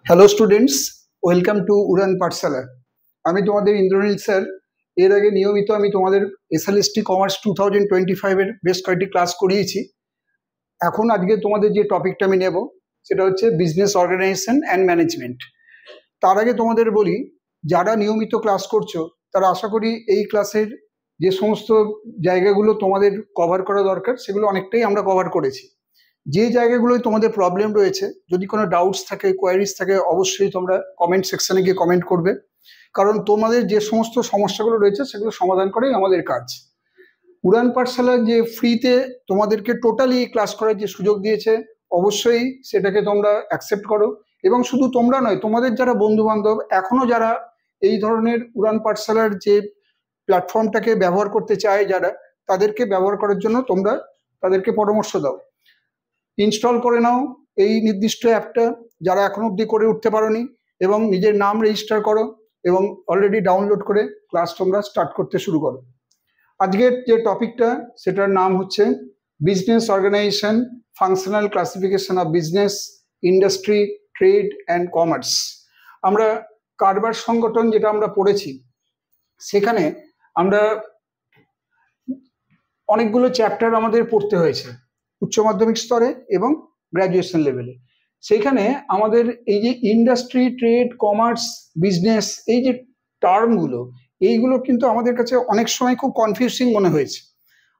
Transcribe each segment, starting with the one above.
Hello students, welcome to উড়ান পাঠশালা। আমি তোমাদের Indranil sir. এর আগে নিয়মিত আমি তোমাদের এসএলএসটি কমার্স 2025-এর বেশ কয়েকটি ক্লাস করিয়েছি। এখন আজকে তোমাদের যে টপিকটা আমি নেব সেটা হচ্ছে বিজনেস অর্গানাইজেশন অ্যান্ড ম্যানেজমেন্ট। তার আগে তোমাদের বলি, যারা নিয়মিত ক্লাস করছো তারা আশা করি এই ক্লাসের যে সমস্ত জায়গাগুলো তোমাদের কভার করা দরকার সেগুলো অনেকটাই আমরা কভার করেছি। যে জায়গাগুলোয় তোমাদের প্রবলেম রয়েছে, যদি কোনো ডাউটস থাকে, কোয়ারিজ থাকে, অবশ্যই তোমরা কমেন্ট সেকশনে গিয়ে কমেন্ট করবে, কারণ তোমাদের যে সমস্ত সমস্যাগুলো রয়েছে সেগুলো সমাধান করাই আমাদের কাজ। উড়ান পাঠশালা যে ফ্রিতে তোমাদেরকে টোটালি ক্লাস করার যে সুযোগ দিয়েছে, অবশ্যই সেটাকে তোমরা অ্যাকসেপ্ট করো। এবং শুধু তোমরা নয়, তোমাদের যারা বন্ধু বান্ধব এখনো যারা এই ধরনের উড়ান পাঠশালার যে প্ল্যাটফর্মটাকে ব্যবহার করতে চায়, যারা তাদেরকে ব্যবহার করার জন্য তোমরা তাদেরকে পরামর্শ দাও। ইনস্টল করে নাও এই নির্দিষ্ট অ্যাপটা যারা এখন অবধি করে উঠতে পারোনি, এবং নিজের নাম রেজিস্টার করো এবং অলরেডি ডাউনলোড করে ক্লাস তোমরা স্টার্ট করতে শুরু করো। আজকের যে টপিকটা সেটার নাম হচ্ছে business organisation, functional classification of business, industry, trade and commerce. আমরা কারবার সংগঠন যেটা আমরা পড়েছি, সেখানে আমরা অনেকগুলো চ্যাপ্টার আমাদের পড়তে হয়েছে উচ্চ মাধ্যমিক স্তরে এবং গ্র্যাজুয়েশন লেভেলে। সেইখানে আমাদের এই যে ইন্ডাস্ট্রি, ট্রেড, কমার্স, বিজনেস, এই যে টার্মগুলো, এইগুলো কিন্তু আমাদের কাছে অনেক সময় খুব কনফিউজিং মনে হয়েছে।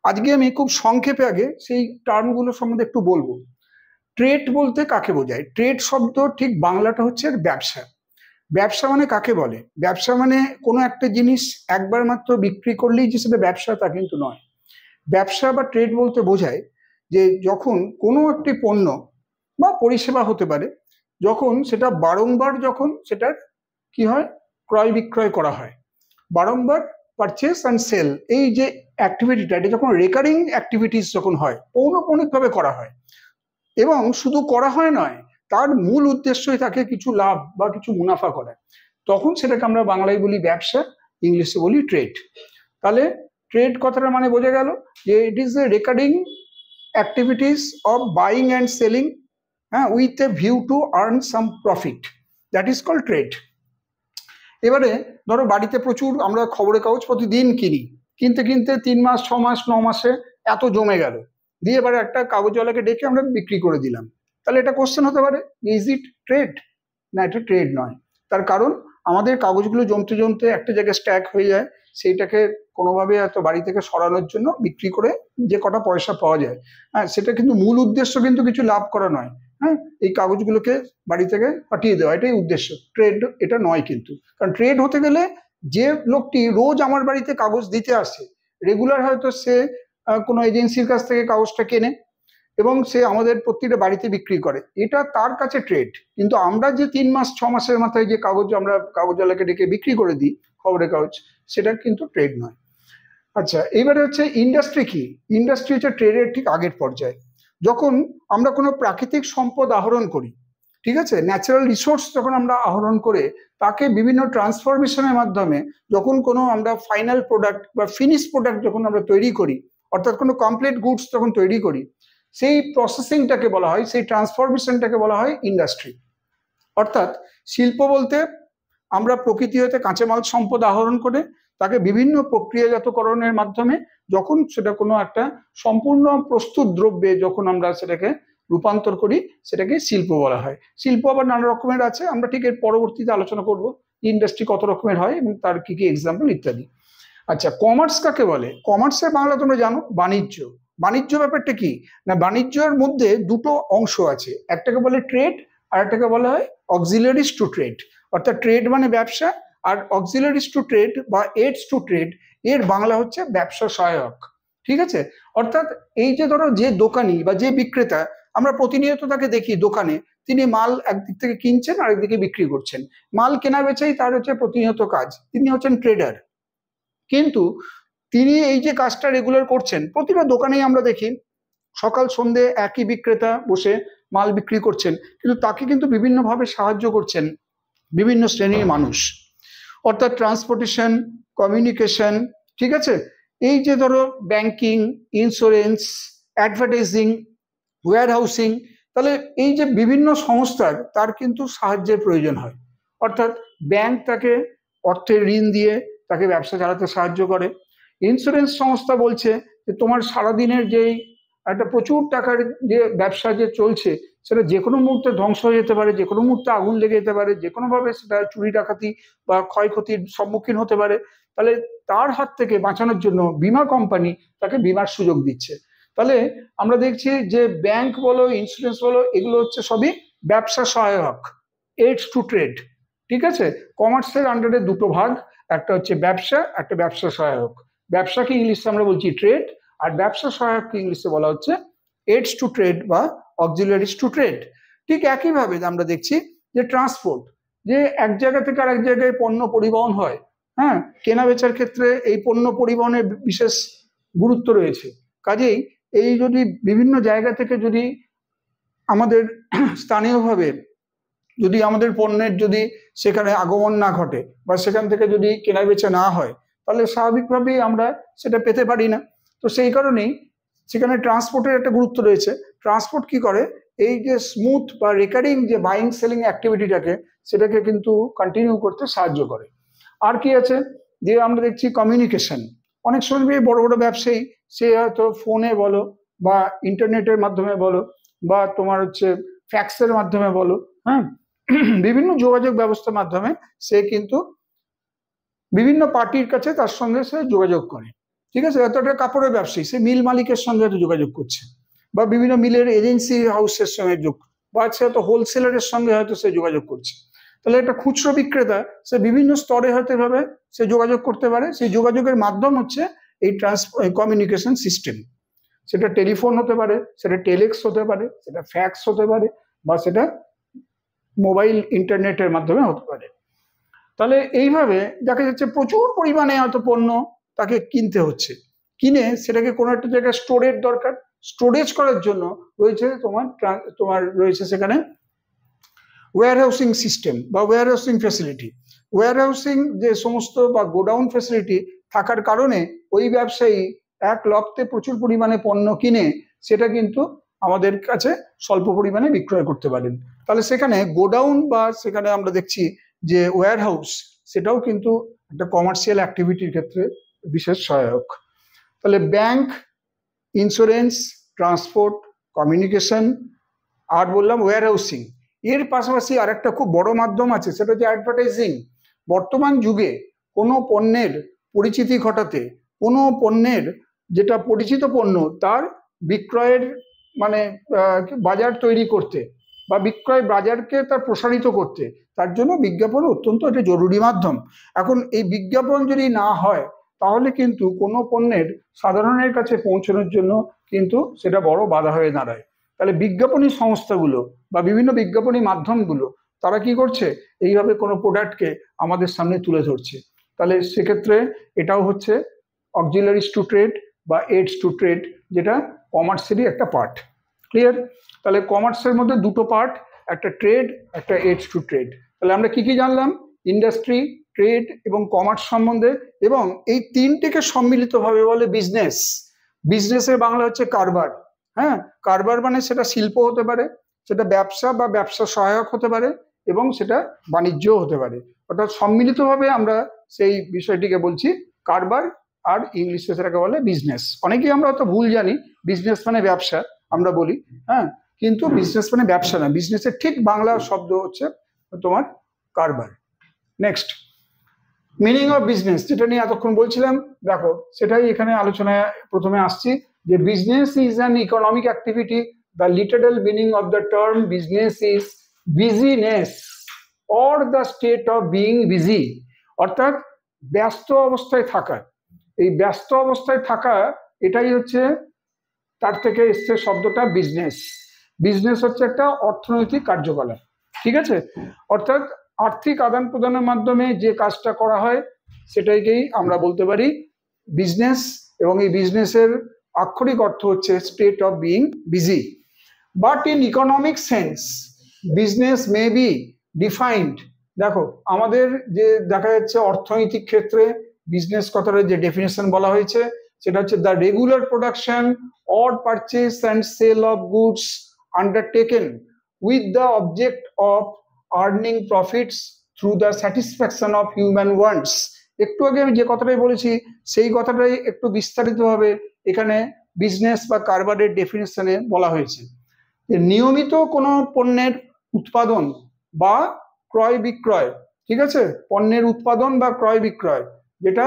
আজকে আমি খুব সংক্ষেপে আগে সেই টার্মগুলো সম্বন্ধে একটু বলবো। ট্রেড বলতে কাকে বোঝায়? ট্রেড শব্দ ঠিক বাংলাটা হচ্ছে ব্যবসা। ব্যবসা মানে কাকে বলে? ব্যবসা মানে কোনো একটা জিনিস একবার মাত্র বিক্রি করলেই যে সেটা ব্যবসা, তা কিন্তু নয়। ব্যবসা বা ট্রেড বলতে বোঝায় যে যখন কোনো একটি পণ্য বা পরিষেবা হতে পারে, যখন সেটা বারংবার, যখন সেটার কি হয়, ক্রয় বিক্রয় করা হয়, বারংবার পারচেস অ্যান্ড সেল, এই যে অ্যাক্টিভিটিটা, এটা যখন রেকারিং অ্যাক্টিভিটিস যখন হয়, পৌনঃপুনিকভাবে করা হয়, এবং শুধু করা হয় নয়, তার মূল উদ্দেশ্যই থাকে কিছু লাভ বা কিছু মুনাফা করা, তখন সেটাকে আমরা বাংলায় বলি ব্যবসা, ইংলিশে বলি ট্রেড। তাহলে ট্রেড কথাটা মানে বোঝা গেল যে it is a recurring activities of buying and selling, with a view to earn some profit, that is called trade. এবারে ধরো বাড়িতে প্রচুর আমরা খবরের কাগজ প্রতিদিন কিনি, কিনতে কিনতে 3 মাস, 6 মাস, 9 মাসে এত জমে গেল, দিয়ে এবারে একটা কাগজওয়ালাকে ডেকে আমরা বিক্রি করে দিলাম। তাহলে এটা কোশ্চেন হতে পারে, ইজ ইট ট্রেড? না, এটা ট্রেড নয়। তার কারণ আমাদের কাগজগুলো জমতে জমতে একটা জায়গায় স্ট্যাক হয়ে যায়, সেইটাকে কোনোভাবে এত বাড়ি থেকে সরানোর জন্য বিক্রি করে যে কটা পয়সা পাওয়া যায়, সেটা কিন্তু মূল উদ্দেশ্য কিন্তু কিছু লাভ করা নয়। এই কাগজগুলোকে বাড়ি থেকে পাঠিয়ে দেওয়া, এটাই উদ্দেশ্য। ট্রেড এটা নয় কিন্তু। কারণ ট্রেড হতে গেলে যে লোকটি রোজ আমার বাড়িতে কাগজ দিতে আসে, রেগুলার হয়তো সে কোনো এজেন্সির কাছ থেকে কাগজটা কেনে এবং সে আমাদের প্রত্যেকটা বাড়িতে বিক্রি করে, এটা তার কাছে ট্রেড। কিন্তু আমরা যে 3 মাস 6 মাসের মাথায় যে কাগজ আমরা কাগজওয়ালাকে ডেকে বিক্রি করে দিই, খবরের কাগজ, সেটা কিন্তু ট্রেড নয়। আচ্ছা, এবারে হচ্ছে ইন্ডাস্ট্রি কি? ইন্ডাস্ট্রি হচ্ছে ট্রেডের ঠিক আগের পর্যায়ে। যখন আমরা কোনো প্রাকৃতিক সম্পদ আহরণ করি, ঠিক আছে, ন্যাচারাল রিসোর্স যখন আমরা আহরণ করে তাকে বিভিন্ন ট্রান্সফরমেশনের মাধ্যমে যখন কোনো আমরা ফাইনাল প্রোডাক্ট বা ফিনিশ প্রোডাক্ট যখন আমরা তৈরি করি, অর্থাৎ কোনো কমপ্লিট গুডস যখন তৈরি করি, সেই প্রসেসিংটাকে বলা হয়, সেই ট্রান্সফরমেশনটাকে বলা হয় ইন্ডাস্ট্রি। অর্থাৎ শিল্প বলতে আমরা প্রকৃতি হতে কাঁচামাল সম্পদ আহরণ করে তাকে বিভিন্ন প্রক্রিয়াজাতকরণের মাধ্যমে যখন সেটা কোনো একটা সম্পূর্ণ প্রস্তুত দ্রব্যে যখন আমরা সেটাকে রূপান্তর করি, সেটাকে শিল্প বলা হয়। শিল্প আবার নানা রকমের আছে, আমরা ঠিক এর পরবর্তীতে আলোচনা করব ইন্ডাস্ট্রি কত রকমের হয় এবং তার কি কি এক্সাম্পল ইত্যাদি। আচ্ছা, কমার্স কাকে বলে? কমার্সের বাংলা তোমরা জানো, বাণিজ্য। বাণিজ্য ব্যাপারটা কি না, বাণিজ্যের মধ্যে দুটো অংশ আছে, একটাকে বলে ট্রেড আর একটাকে বলা হয় অক্সিলারিজ টু ট্রেড। অর্থাৎ ট্রেড মানে ব্যবসা, আর অক্সিলারিজ টু ট্রেড বা এইডস টু ট্রেড, এর বাংলা হচ্ছে ব্যবসা সহায়ক। ঠিক আছে? অর্থাৎ এই যে ধরো যে দোকানি বা যে বিক্রেতা, আমরা প্রতিনিয়ত তাকে দেখি দোকানে, তিনি মাল একদিক থেকে কিনছেন আর একদিকে বিক্রি করছেন, মাল কেনা বেচাই তার হচ্ছে প্রতিনিয়ত কাজ, তিনি হচ্ছেন ট্রেডার। কিন্তু তিনি এই যে কাজটা রেগুলার করছেন, প্রতিটা দোকানেই আমরা দেখি সকাল সন্ধে একই বিক্রেতা বসে মাল বিক্রি করছেন, কিন্তু তাকে কিন্তু বিভিন্নভাবে সাহায্য করছেন বিভিন্ন শ্রেণীর মানুষ। অর্থাৎ ট্রান্সপোর্টেশন, কমিউনিকেশন, ঠিক আছে, এই যে ধরো banking, insurance, advertising, warehousing, তাহলে এই যে বিভিন্ন সংস্থার তার কিন্তু সাহায্যের প্রয়োজন হয়, অর্থাৎ ব্যাংক তাকে অর্থের ঋণ দিয়ে তাকে ব্যবসা চালাতে সাহায্য করে। ইন্স্যুরেন্স সংস্থা বলছে যে তোমার সারাদিনের যেই একটা প্রচুর টাকার যে ব্যবসা যে চলছে সেটা যে কোনো মুহূর্তে ধ্বংস হয়ে যেতে পারে, যে কোনো মুহূর্তে আগুন লেগে যেতে পারে, যে কোনোভাবে সেটা চুরি ডাকাতি বা ক্ষয়ক্ষতির সম্মুখীন হতে পারে। তাহলে তার হাত থেকে বাঁচানোর জন্য বীমা কোম্পানি তাকে বীমার সুযোগ দিচ্ছে। তাহলে আমরা দেখছি যে ব্যাংক বলো, ইন্স্যুরেন্স বলো, এগুলো হচ্ছে সবই ব্যবসা সহায়ক, এইডস টু ট্রেড। ঠিক আছে, কমার্সের আন্ডারে দুটো ভাগ, একটা হচ্ছে ব্যবসা, একটা ব্যবসা সহায়ক। ব্যবসাকে ইংলিশে আমরা বলছি ট্রেড, আর ব্যবসা সহায়ককে ইংলিশে বলা হচ্ছে এইডস টু ট্রেড বা অক্সিলারিজ টু ট্রেড। ঠিক একইভাবে আমরা দেখছি যে ট্রান্সপোর্ট, যে এক জায়গা থেকে আর এক জায়গায় পণ্য পরিবহন হয়, হ্যাঁ, কেনা বেচার ক্ষেত্রে এই পণ্য পরিবহনের বিশেষ গুরুত্ব রয়েছে। কাজেই এই যদি বিভিন্ন জায়গা থেকে যদি আমাদের স্থানীয়ভাবে যদি আমাদের পণ্যের যদি সেখানে আগমন না ঘটে বা সেখান থেকে যদি কেনা বেচা না হয়, তাহলে স্বাভাবিকভাবেই আমরা সেটা পেতে পারি না। তো সেই কারণেই সেখানে ট্রান্সপোর্টের একটা গুরুত্ব রয়েছে। ট্রান্সপোর্ট কি করে, এই যে স্মুথ বা রেকারিং যে বাইং সেলিং অ্যাক্টিভিটিটাকে সেটাকে কিন্তু কন্টিনিউ করতে সাহায্য করে। আর কি আছে, যে আমরা দেখছি কমিউনিকেশন। অনেক সময় বড় বড় ব্যবসায়ী সে হয়তো ফোনে বলো বা ইন্টারনেটের মাধ্যমে বলো বা তোমার হচ্ছে ফ্যাক্সের মাধ্যমে বলো, হ্যাঁ, বিভিন্ন যোগাযোগ ব্যবস্থার মাধ্যমে সে কিন্তু বিভিন্ন পার্টির কাছে তার সঙ্গে সে যোগাযোগ করে। ঠিক আছে, হয়তো একটা কাপড়ের ব্যবসায়ী, সে মিল মালিকের সঙ্গে হয়তো যোগাযোগ করছে, বা বিভিন্ন মিলের এজেন্সি হাউসের সঙ্গে যোগ, বা সে হয়তো হোলসেলারের সঙ্গে হয়তো সে যোগাযোগ করছে। তাহলে একটা খুচরো বিক্রেতা সে বিভিন্ন স্তরে হয়তো এভাবে সে যোগাযোগ করতে পারে। সেই যোগাযোগের মাধ্যম হচ্ছে এই কমিউনিকেশন সিস্টেম। সেটা টেলিফোন হতে পারে, সেটা টেলেক্স হতে পারে, সেটা ফ্যাক্স হতে পারে, বা সেটা মোবাইল ইন্টারনেটের মাধ্যমে হতে পারে। তাহলে এইভাবে দেখা যাচ্ছে প্রচুর পরিমাণে হয়তো পণ্য তাকে কিনতে হচ্ছে, কিনে সেটাকে কোনো একটা জায়গায় স্টোরের দরকার, স্টোরেজ করার জন্য রয়েছে তোমার রয়েছে সেখানে ওয়্যার হাউসিং সিস্টেম বা warehousing facility. Warehousing যে সমস্ত বা গোডাউন ফ্যাসিলিটি থাকার কারণে ওই ব্যবসায়ী এক লক্ষে প্রচুর পরিমাণে পণ্য কিনে সেটা কিন্তু আমাদের কাছে স্বল্প পরিমাণে বিক্রয় করতে পারেন। তাহলে সেখানে গোডাউন বা সেখানে আমরা দেখছি যে ওয়্যার হাউস, সেটাও কিন্তু একটা কমার্শিয়াল অ্যাক্টিভিটির ক্ষেত্রে বিশেষ সহায়ক। তাহলে ব্যাংক, ইন্স্যুরেন্স, ট্রান্সপোর্ট, কমিউনিকেশন, আর বললাম ওয়্যার হাউসিং। এর পাশাপাশি আর একটা খুব বড় মাধ্যম আছে, সেটা হচ্ছে অ্যাডভার্টাইজিং। বর্তমান যুগে কোনো পণ্যের পরিচিতি ঘটাতে, কোনো পণ্যের যেটা পরিচিত পণ্য তার বিক্রয়ের মানে বাজার তৈরি করতে বা বিক্রয় বাজারকে তার প্রসারিত করতে, তার জন্য বিজ্ঞাপন অত্যন্ত একটা জরুরি মাধ্যম। এখন এই বিজ্ঞাপন যদি না হয় তাহলে কিন্তু কোনো পণ্যের সাধারণের কাছে পৌঁছানোর জন্য কিন্তু সেটা বড় বাধা হয়ে দাঁড়ায়। তাহলে বিজ্ঞাপনী সংস্থাগুলো বা বিভিন্ন বিজ্ঞাপনী মাধ্যমগুলো তারা কি করছে, এইভাবে কোনো প্রোডাক্টকে আমাদের সামনে তুলে ধরছে। তাহলে সেক্ষেত্রে এটাও হচ্ছে অক্সিলারিজ টু ট্রেড বা এইডস টু ট্রেড, যেটা কমার্সেরই একটা পার্ট। ক্লিয়ার? তাহলে কমার্সের মধ্যে দুটো পার্ট, একটা ট্রেড, একটা এইডস টু ট্রেড। তাহলে আমরা কি কি জানলাম, ইন্ডাস্ট্রি, ট্রেড এবং কমার্স সম্বন্ধে, এবং এই তিনটেকে সম্মিলিতভাবে বলে বিজনেস। বিজনেসের বাংলা হচ্ছে কারবার। হ্যাঁ, কারবার মানে সেটা শিল্প হতে পারে, সেটা ব্যবসা বা ব্যবসা সহায়ক হতে পারে, এবং সেটা বাণিজ্যও হতে পারে। অর্থাৎ সম্মিলিতভাবে আমরা সেই বিষয়টিকে বলছি কারবার, আর ইংলিশে সেটাকে বলে বিজনেস। অনেকেই আমরা হয়তো ভুল জানি, বিজনেস মানে ব্যবসা আমরা বলি, হ্যাঁ, কিন্তু বিজনেস মানে ব্যবসা না, বিজনেসের ঠিক বাংলা শব্দ হচ্ছে তোমার কারবার। নেক্সট, মিনিং অফ বিজনেস, যেটা নিয়ে এতক্ষণ বলছিলাম, দেখো সেটাই এখানে আলোচনায় প্রথমে আসছি, যে business is an economic activity. The literal meaning of the term business is business or the state of being busy, অর্থাৎ ব্যস্ত অবস্থায় থাকা। এই ব্যস্ত অবস্থায় থাকা এটাই হচ্ছে তার থেকে এসছে শব্দটা বিজনেস। বিজনেস হচ্ছে একটা অর্থনৈতিক কার্যকলাপ, ঠিক আছে, অর্থাৎ আর্থিক আদান প্রদানের মাধ্যমে যে কাজটা করা হয় সেটাকেই আমরা বলতে পারি বিজনেস, এবং এই বিজনেসের আক্ষরিক অর্থ হচ্ছে state of being busy. But in economic sense business may be defined. দেখো আমাদের যে দেখা যাচ্ছে অর্থনৈতিক ক্ষেত্রে বিজনেস কথাটার যে ডেফিনেশন বলা হয়েছে সেটা হচ্ছে the regular production or purchase and sale of goods undertaken with the object of earning profits through the satisfaction of human wants। একটু আগে আমি যে কথাটাই বলেছি সেই কথাটাই একটু বিস্তারিতভাবে এখানে বিজনেস বা কারবারের ডেফিনেশনে বলা হয়েছে যে নিয়মিত কোনো পণ্যের উৎপাদন বা ক্রয় বিক্রয়, ঠিক আছে, পণ্যের উৎপাদন বা ক্রয় বিক্রয় যেটা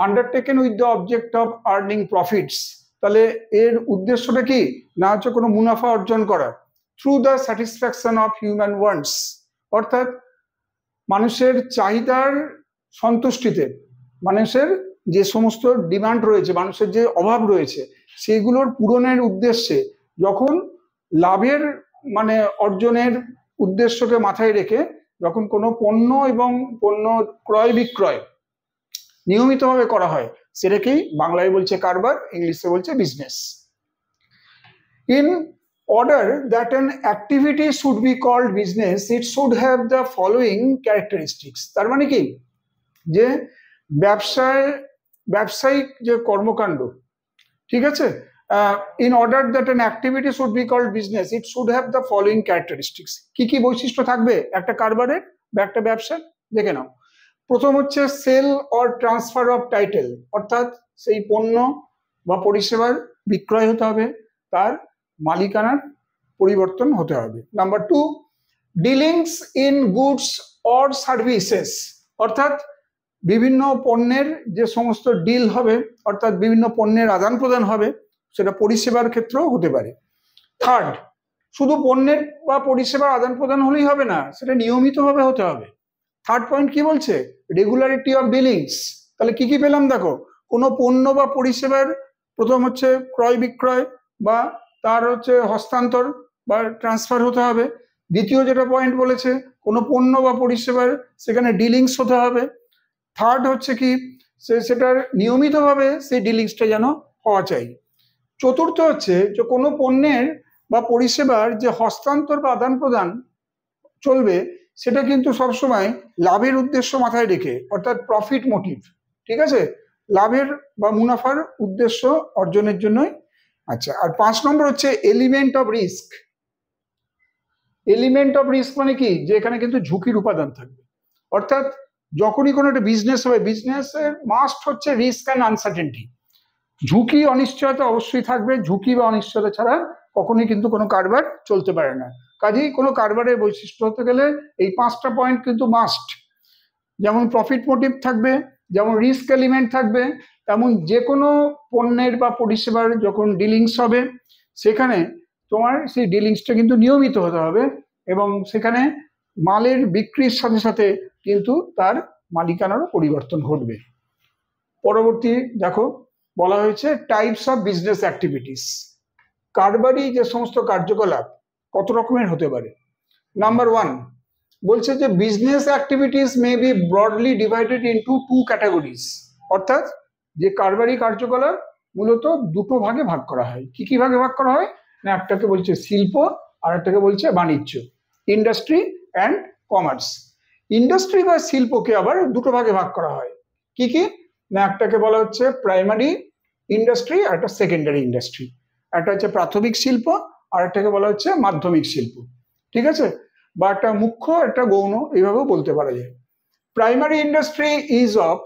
undertaken with the object of earning profits, তাহলে এর উদ্দেশ্যটা কি না হচ্ছে কোনো মুনাফা অর্জন করা, through the satisfaction of human wants, অর্থাৎ মানুষের চাহিদার সন্তুষ্টিতে, মানুষের যে সমস্ত ডিমান্ড রয়েছে, মানুষের যে অভাব রয়েছে সেইগুলোর পূরণের উদ্দেশ্যে যখন লাভের মানে অর্জনের উদ্দেশ্যকে মাথায় রেখে যখন কোনো পণ্য এবং পণ্য ক্রয় বিক্রয় নিয়মিতভাবে করা হয় সেটাকেই বাংলায় বলছে কারবার, ইংলিশে বলছে business. In order that an activity should be called business, it should have the following characteristics। তার মানে কি যে ব্যবসায়িক যে কর্মকাণ্ড, ঠিক আছে, in order that an activity should be called business, it should have the following characteristics। কি কি বৈশিষ্ট্য থাকবে একটা কারবারের বা একটা ব্যবসার, দেখে নাও। প্রথম হচ্ছে sale or transfer of title, অর্থাৎ সেই পণ্য বা পরিষেবার বিক্রয় হতে হবে, তার মালিকানার পরিবর্তন হতে হবে। Number 2, dealings in goods or services, অর্থাৎ বিভিন্ন পণ্যের যে সমস্ত ডিল হবে, অর্থাৎ বিভিন্ন পণ্যের আদান প্রদান হবে, সেটা পরিষেবার ক্ষেত্রেও হতে পারে। থার্ড, শুধু পণ্যের বা পরিষেবার আদান প্রদান হলেই হবে না, সেটা নিয়মিতভাবে হতে হবে। থার্ড পয়েন্ট কি বলছে, রেগুলারিটি অফ ডিলিংস। তাহলে কি কি পেলাম দেখো, কোনো পণ্য বা পরিষেবার প্রথম হচ্ছে ক্রয় বিক্রয় বা তার হচ্ছে হস্তান্তর বা ট্রান্সফার হতে হবে। দ্বিতীয় যেটা পয়েন্ট বলেছে, কোনো পণ্য বা পরিষেবার সেখানে ডিলিংস হতে হবে। থার্ড হচ্ছে কি সেটার নিয়মিতভাবে সেই ডিলিংসটা যেন হওয়া চাই। চতুর্থ হচ্ছে যে কোনো পণ্যের বা পরিষেবার যে হস্তান্তর বা আদান প্রদান চলবে সেটা কিন্তু সবসময় লাভের উদ্দেশ্য মাথায় রেখে, অর্থাৎ প্রফিট মোটিভ, ঠিক আছে, লাভের বা মুনাফার উদ্দেশ্য অর্জনের জন্যই। আচ্ছা, আর 5 নম্বর হচ্ছে element of risk. Element of risk মানে কি, যে এখানে কিন্তু ঝুঁকির উপাদান থাকবে, অর্থাৎ যখনই কোনো একটা বিজনেস হবে বিজনেসের মাস্ট হচ্ছে রিস্ক অ্যান্ড আনসার্টেনটি, ঝুঁকি অনিশ্চয়তা অবশ্যই থাকবে। ঝুঁকি বা অনিশ্চয়তা ছাড়া কখনোই কিন্তু কোনো কারবার চলতে পারে না। কাজেই কোনো কারবারের বৈশিষ্ট্য হতে গেলে এই 5টা পয়েন্ট কিন্তু মাস্ট। যেমন প্রফিট মোটিভ থাকবে, যেমন রিস্ক এলিমেন্ট থাকবে, তেমন যে কোনো পণ্যের বা পরিষেবার যখন ডিলিংস হবে সেখানে তোমার সেই ডিলিংসটা কিন্তু নিয়মিত হতে হবে এবং সেখানে মালের বিক্রির সাথে সাথে কিন্তু তার মালিকানারও পরিবর্তন ঘটবে। পরবর্তী দেখো বলা হয়েছে টাইপস অফ বিজনেস অ্যাক্টিভিটিস। কারবারি যে সমস্ত কার্যকলাপ কত রকমের হতে পারে। নাম্বার 1 বলছে যে business activities may be broadly divided into 2 categories, অর্থাৎ যে কারবারি কার্যকলাপ মূলত দুটো ভাগে ভাগ করা হয়। কি কি ভাগে ভাগ করা হয় না, একটাকে বলছে শিল্প আর একটাকে বলছে বাণিজ্য, ইন্ডাস্ট্রি অ্যান্ড কমার্স। ইন্ডাস্ট্রি বা শিল্পকে আবার দুটো ভাগে ভাগ করা হয়। কি কি না, একটাকে বলা হচ্ছে প্রাইমারি ইন্ডাস্ট্রি আর একটা সেকেন্ডারি ইন্ডাস্ট্রি। একটা হচ্ছে প্রাথমিক শিল্প আর একটাকে বলা হচ্ছে মাধ্যমিক শিল্প, ঠিক আছে, বা একটা মুখ্য একটা গৌণ, এইভাবেও বলতে পারা যায়। Primary industry is of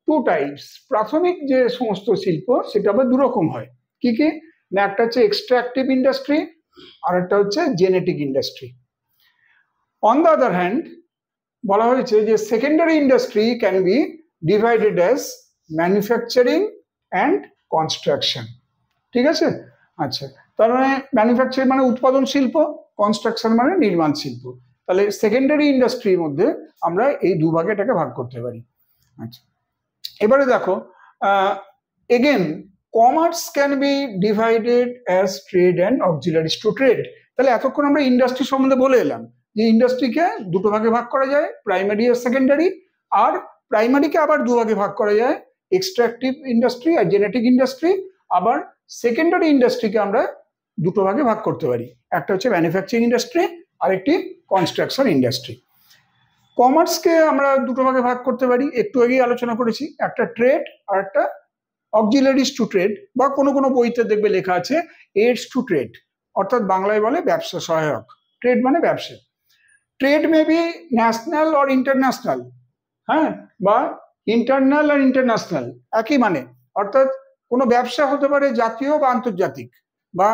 2 types. প্রাথমিক যে সমস্ত শিল্প সেটা আবার দুরকম হয়। কি কি না, একটা হচ্ছে এক্সট্রাকটিভ ইন্ডাস্ট্রি আর একটা হচ্ছে genetic industry. On the other hand বলা হয়েছে যে secondary industry can be divided as manufacturing and construction, ঠিক আছে। আচ্ছা, তার মানে ম্যানুফ্যাকচারিং মানে উৎপাদন শিল্প, কনস্ট্রাকশন মানে নির্মাণ শিল্প। তাহলে সেকেন্ডারি ইন্ডাস্ট্রির মধ্যে আমরা এই দুভাগে এটাকে ভাগ করতে পারি। আচ্ছা, এবারে দেখো again commerce can be divided as trade and auxiliaries to trade. তাহলে এতক্ষণ আমরা ইন্ডাস্ট্রি সম্বন্ধে বলে এলাম যে ইন্ডাস্ট্রিকে দুটো ভাগে ভাগ করা যায়, প্রাইমারি আর সেকেন্ডারি। আর প্রাইমারিকে আবার দুভাগে ভাগ করা যায়, এক্সট্রাকটিভ ইন্ডাস্ট্রি আর জেনেটিক ইন্ডাস্ট্রি। আবার সেকেন্ডারি ইন্ডাস্ট্রিকে আমরা দুটো ভাগে ভাগ করতে পারি, একটা হচ্ছে ম্যানুফ্যাকচারিং ইন্ডাস্ট্রি আর একটি কনস্ট্রাকশন ইন্ডাস্ট্রি। কমার্সকে আমরা দুটো ভাগে ভাগ করতে পারি, একটু আগেই আলোচনা করেছি, একটা ট্রেড আর একটা অক্সিলারিজ টু ট্রেড, বা কোনো কোনো বইতে দেখবে লেখা আছে এইডস টু ট্রেড। অর্থাৎ বাংলায় বলে ব্যবসা সহায়ক। ট্রেড মানে ব্যবসা। Trade may be national or international, হ্যাঁ, বা ইন্টারনাল আর ইন্টারন্যাশনাল একই মানে। অর্থাৎ কোনো ব্যবসা হতে পারে জাতীয় বা আন্তর্জাতিক, বা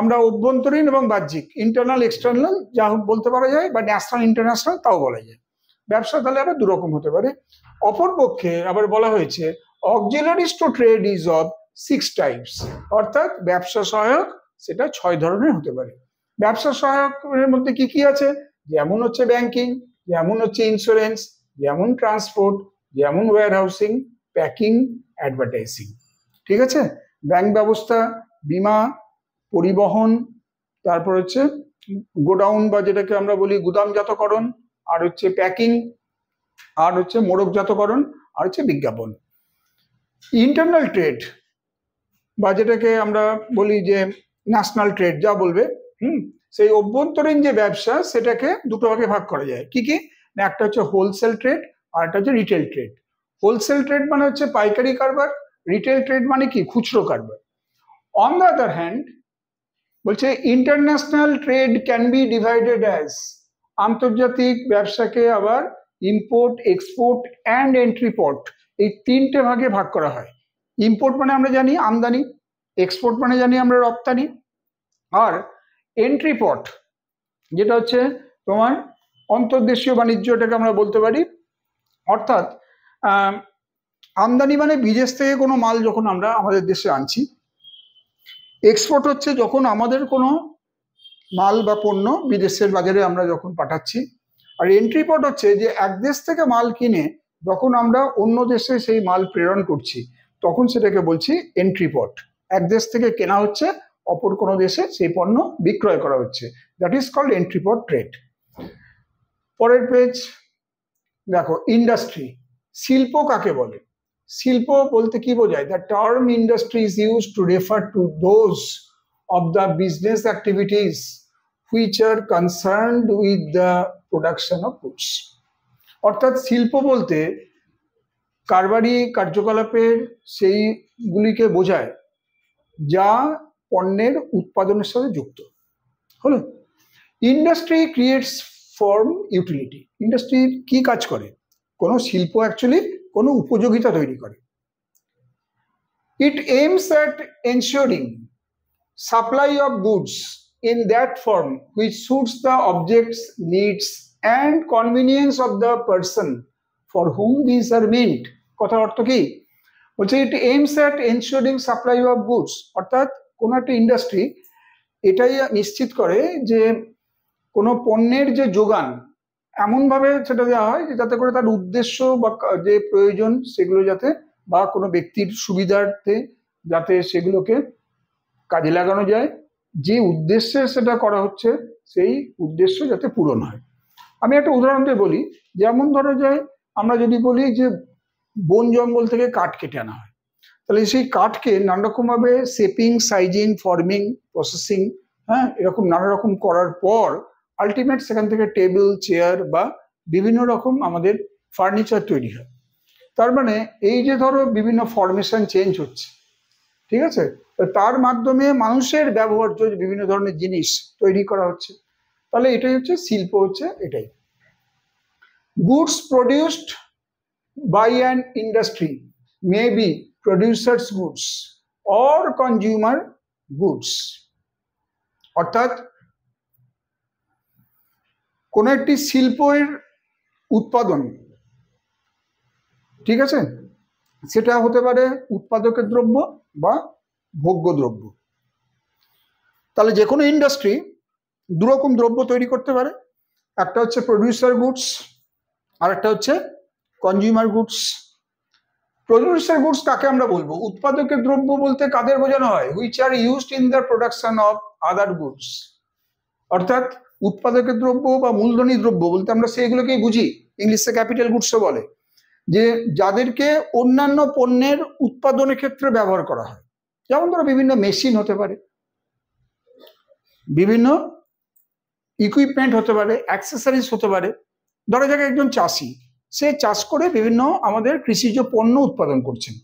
আমরা অভ্যন্তরীণ এবং বাহ্যিক, ইন্টারনাল এক্সটার্নাল যা হোক বলতে পারা যায়, বা ন্যাশনাল ইন্টারন্যাশনাল তাও বলা যায়। ব্যবসা তাহলে আবার দুরকম হতে পারে। অপরপক্ষে আবার বলা হয়েছে auxiliaries to trade is of 6 types, অর্থাৎ ব্যবসা সহায়ক সেটা 6 ধরনের হতে পারে। ব্যবসা সহায়কের মধ্যে কি কি আছে? যেমন হচ্ছে ব্যাংকিং, যেমন হচ্ছে ইন্স্যুরেন্স, যেমন ট্রান্সপোর্ট, যেমন ওয়্যারহাউসিং, প্যাকিং, অ্যাডভার্টাইজিং। ঠিক আছে? ব্যাংক ব্যবস্থা, বীমা, পরিবহন, তারপর হচ্ছে গোডাউন বা যেটাকে আমরা বলি গুদামজাতকরণ, আর হচ্ছে প্যাকিং, আর হচ্ছে মোড়কজাতকরণ, আর হচ্ছে বিজ্ঞাপন। ইন্টারনাল ট্রেড বা যেটাকে আমরা বলি যে ন্যাশনাল ট্রেড যা বলবে, সেই অভ্যন্তরীণ যে ব্যবসা সেটাকে দুটো ভাগে ভাগ করা যায়। কি কি? একটা হচ্ছে হোলসেল ট্রেড আর একটা হচ্ছে রিটেল ট্রেড। হোলসেল ট্রেড মানে হচ্ছে পাইকারি কারবার, রিটেল ট্রেড মানে কি? খুচরো কারবার। অন দ্য আদার হ্যান্ড বলছে international trade can be divided as, আন্তর্জাতিক ব্যবসাকে আবার import, export and entry port, এই 3টে ভাগে ভাগ করা হয়। ইম্পোর্ট মানে আমরা জানি আমদানি, এক্সপোর্ট মানে জানি আমরা রপ্তানি, আর এন্ট্রি পোর্ট যেটা হচ্ছে তোমার অন্তর্দেশীয় বাণিজ্য, এটাকে আমরা বলতে পারি। অর্থাৎ আমদানি মানে বিদেশ থেকে কোনো মাল যখন আমরা আমাদের দেশে আনছি। এক্সপোর্ট হচ্ছে যখন আমাদের কোনো মাল বা পণ্য বিদেশের বাজারে আমরা যখন পাঠাচ্ছি। আর এন্ট্রি পোর্ট হচ্ছে যে এক দেশ থেকে মাল কিনে যখন আমরা অন্য দেশে সেই মাল প্রেরণ করছি তখন সেটাকে বলছি এন্ট্রি পোর্ট। এক দেশ থেকে কেনা হচ্ছে, অপর কোনো দেশে সেই পণ্য বিক্রয় করা হচ্ছে, that is called entrepot trade. পরের পেজ দেখো, ইন্ডাস্ট্রি, শিল্প কাকে বলে? শিল্প বলতে কি বোঝায়? The term industry is used to refer to those of the business activities which are concerned with the production of goods. অর্থাৎ শিল্প বলতে কারবারি কার্যকলাপের সেইগুলিকে বোঝায় যা পণ্যের উৎপাদনের সাথে যুক্ত। হলো? Industry creates form utility. Industry কি কাজ করে? কোনো শিল্প অ্যাকচুয়ালি কোনো উপযোগিতা তৈরি করে। It aims at ensuring supply of goods in that form which suits the objects needs and convenience of the person for whom this are meant. কথার অর্থ কি? বলছে it aims at ensuring supply of goods, অর্থাৎ কোনো একটা industry এটাই নিশ্চিত করে যে কোনো পণ্যের যে যোগান এমনভাবে সেটা দেওয়া হয় যাতে করে তার উদ্দেশ্য বা যে প্রয়োজন সেগুলো যাতে, বা কোনো ব্যক্তির সুবিধার্থে যাতে সেগুলোকে কাজে লাগানো যায়, যে উদ্দেশ্যে সেটা করা হচ্ছে সেই উদ্দেশ্য যাতে পূরণ হয়। আমি একটা উদাহরণ দিয়ে বলি। যেমন ধরো যায় আমরা যদি বলি যে বন জঙ্গল থেকে কাঠ কেটে আনা হয়, তাহলে সেই কাঠকে নানা রকমভাবে শেপিং, সাইজিং, ফর্মিং, প্রসেসিং, হ্যাঁ, এরকম নানা রকম করার পর আলটিমেট সেখান থেকে টেবিল, চেয়ার বা বিভিন্ন রকম আমাদের ফার্নিচার তৈরি হয়। তার মানে এই যে ধরো বিভিন্ন ফরমেশন চেঞ্জ হচ্ছে, ঠিক আছে, তার মাধ্যমে মানুষের ব্যবহার্য বিভিন্ন ধরনের জিনিস তৈরি করা হচ্ছে। তাহলে এটাই হচ্ছে শিল্প, হচ্ছে এটাই। Goods produced by an industry may be producers goods or consumer goods. অর্থাৎ কোন একটি শিল্পের উৎপাদন, ঠিক আছে, সেটা হতে পারে উৎপাদকের দ্রব্য বা ভোগ্য দ্রব্য। তাহলে যে কোনো ইন্ডাস্ট্রি দুরকম দ্রব্য তৈরি করতে পারে, একটা হচ্ছে প্রডিউসার গুডস আর একটা হচ্ছে কনজিউমার গুডস। প্রডিউসার গুডস কাকে আমরা বলবো? উৎপাদকের দ্রব্য বলতে কাদের বোঝানো হয়? Which are used in the production of other goods. অর্থাৎ উৎপাদকের দ্রব্য বা মূলধনী দ্রব্য বলতে আমরা সেইগুলোকেই বুঝি, ইংলিশে ক্যাপিটাল গুডসও বলে, যে যাদেরকে অন্যান্য পণ্যের উৎপাদনের ক্ষেত্রে ব্যবহার করা হয়। যেমন ধরো বিভিন্ন মেশিন হতে পারে, বিভিন্ন ইকুইপমেন্ট হতে পারে, অ্যাক্সেসরিজ হতে পারে। ধরা যাক একজন চাষি, সে চাষ করে বিভিন্ন আমাদের কৃষিজ পণ্য উৎপাদন করছেন।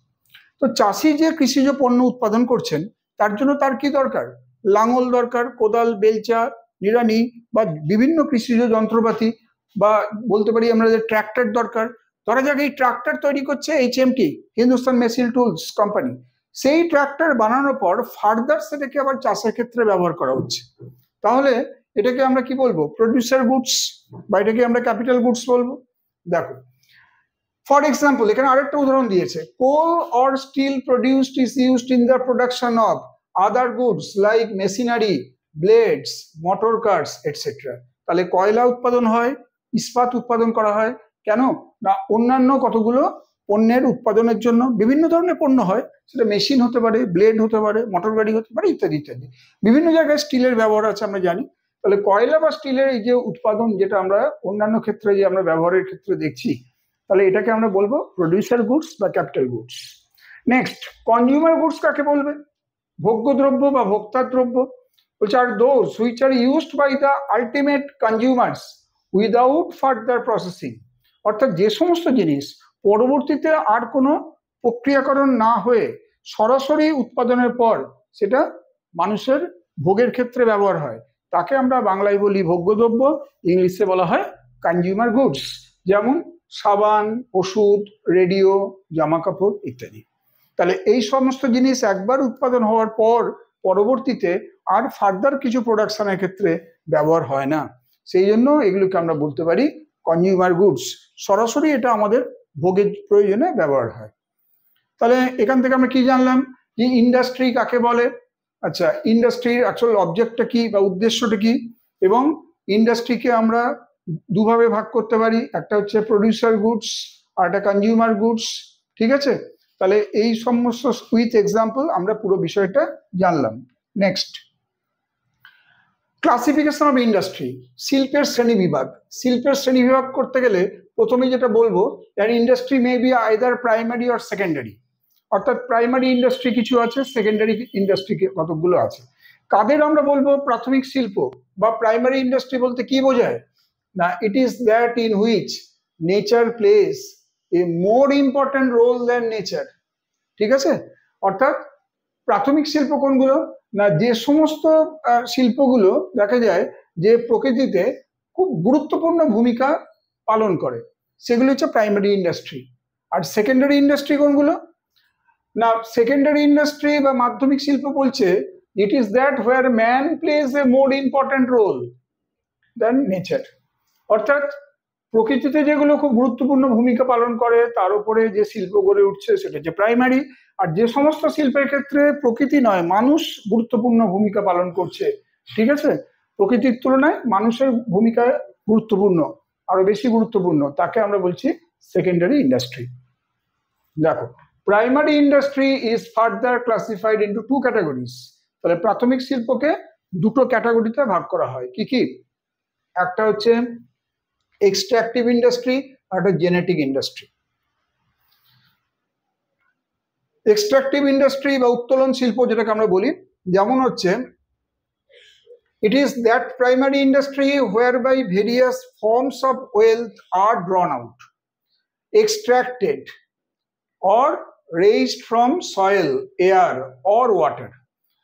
তো চাষি যে কৃষিজ পণ্য উৎপাদন করছেন তার জন্য তার কি দরকার? লাঙল দরকার, কোদাল, বেলচা, নিড়ানি বা বিভিন্ন কৃষিজ যন্ত্রপাতি, বা বলতে পারি আমরা যে ট্র্যাক্টর দরকার। ধরা যাক এই ট্রাক্টর তৈরি করছে HMT, Hindustan machine tools company. সেই ট্রাক্টর বানানোর পর ফার্দার সেটাকে আবার চাষের ক্ষেত্রে ব্যবহার করা হচ্ছে, তাহলে এটাকে আমরা কি বলবো? প্রডিউসার গুডস, বা এটাকে আমরা ক্যাপিটাল গুডস বলবো। দেখো ফর এক্সাম্পল এখানে আরেকটা উদাহরণ দিয়েছে, coal or steel produced is used in the production of other goods like machinery, blades, motor cars etcetera. তাহলে কয়লা উৎপাদন হয়, ইস্পাত উৎপাদন করা হয়, কেন না অন্যান্য কতগুলো পণ্যের উৎপাদনের জন্য বিভিন্ন ধরনের পণ্য হয়, সেটা মেশিন হতে পারে, ব্লেড হতে পারে, মোটর গাড়ি হতে পারে, ইত্যাদি ইত্যাদি। বিভিন্ন জায়গায় স্টিলের ব্যবহার আছে আমরা জানি। তাহলে কয়লা বা স্টিলের এই যে উৎপাদন, যেটা আমরা অন্যান্য ক্ষেত্রে যে আমরা ব্যবহারের ক্ষেত্রে দেখছি, তাহলে এটাকে আমরা বলবো প্রডিউসার গুডস বা capital goods. Next, consumer goods কাকে বলবে? ভোগ্য দ্রব্য বা ভোক্তার দ্রব্য। বলছে are those which are used by the ultimate consumers without further processing. অর্থাৎ যে সমস্ত জিনিস পরবর্তীতে আর কোনো প্রক্রিয়াকরণ না হয়ে সরাসরি উৎপাদনের পর সেটা মানুষের ভোগের ক্ষেত্রে ব্যবহার হয়, তাকে আমরা বাংলায় বলি ভোগ্যদ্রব্য, ইংলিশে বলা হয় কনজিউমার গুডস। যেমন সাবান, ওষুধ, রেডিও, জামা কাপড় ইত্যাদি। তাহলে এই সমস্ত জিনিস একবার উৎপাদন হওয়ার পর পরবর্তীতে আর ফার্দার কিছু প্রোডাকশনের ক্ষেত্রে ব্যবহার হয় না, সেই জন্য এগুলোকে আমরা বলতে পারি কনজিউমার গুডস। সরাসরি এটা আমাদের ভোগের প্রয়োজনে ব্যবহার হয়। তাহলে এখান থেকে আমরা কি জানলাম যে ইন্ডাস্ট্রি কাকে বলে, আচ্ছা ইন্ডাস্ট্রির অ্যাকচুয়াল অবজেক্টটা কি বা উদ্দেশ্যটা কি, এবং ইন্ডাস্ট্রিকে আমরা দুভাবে ভাগ করতে পারি, একটা হচ্ছে প্রডিউসার গুডস আর একটা কনজিউমার গুডস। ঠিক আছে, তাহলে এই সমস্ত উইথ এক্সাম্পল আমরা পুরো বিষয়টা জানলাম। নেক্সট, ক্লাসিফিকেশন অফ ইন্ডাস্ট্রি, শিল্পের শ্রেণী বিভাগ। শিল্পের শ্রেণী বিভাগ করতে গেলে প্রথমেই যেটা বলবো, industry may B either primary or secondary. অর্থাৎ প্রাইমারি ইন্ডাস্ট্রি কিছু আছে, সেকেন্ডারি ইন্ডাস্ট্রি কতগুলো আছে। কাদের আমরা বলবো প্রাথমিক শিল্প বা প্রাইমারি ইন্ডাস্ট্রি বলতে কি বোঝায়? না, it is that in which nature plays a more important role than nature. ঠিক আছে, অর্থাৎ প্রাথমিক শিল্প কোনগুলো? না, যে সমস্ত শিল্পগুলো দেখা যায় যে প্রকৃতিতে খুব গুরুত্বপূর্ণ ভূমিকা পালন করে, সেগুলো হচ্ছে প্রাইমারি ইন্ডাস্ট্রি। আর সেকেন্ডারি ইন্ডাস্ট্রি কোনগুলো? না, সেকেন্ডারি ইন্ডাস্ট্রি বা মাধ্যমিক শিল্প বলছে it is that where man plays a more important role than nature. অর্থাৎ প্রকৃতিতে যেগুলো খুব গুরুত্বপূর্ণ ভূমিকা পালন করে তার উপরে যে শিল্প গড়ে উঠছে সেটা হচ্ছে প্রাইমারি। আর যে সমস্ত শিল্পের ক্ষেত্রে প্রকৃতি নয় মানুষ গুরুত্বপূর্ণ ভূমিকা পালন করছে, ঠিক আছে, প্রকৃতির তুলনায় মানুষের ভূমিকা গুরুত্বপূর্ণ, আরো বেশি গুরুত্বপূর্ণ, তাকে আমরা বলছি সেকেন্ডারি ইন্ডাস্ট্রি। দেখো, primary industry is further classified into two categories. তাহলে প্রাথমিক শিল্পকে দুটো ক্যাটাগরিতে ভাগ করা হয়। কি কি? একটা হচ্ছে এক্সট্রাকটিভ ইন্ডাস্ট্রি আর একটা জেনেটিক ইন্ডাস্ট্রি। এক্সট্রাকটিভ ইন্ডাস্ট্রি বা উত্তোলন শিল্প যেটাকে আমরা বলি, যেমন হচ্ছে it is that primary industry whereby various forms of wealth are drawn out, extracted or raised from soil, air or water.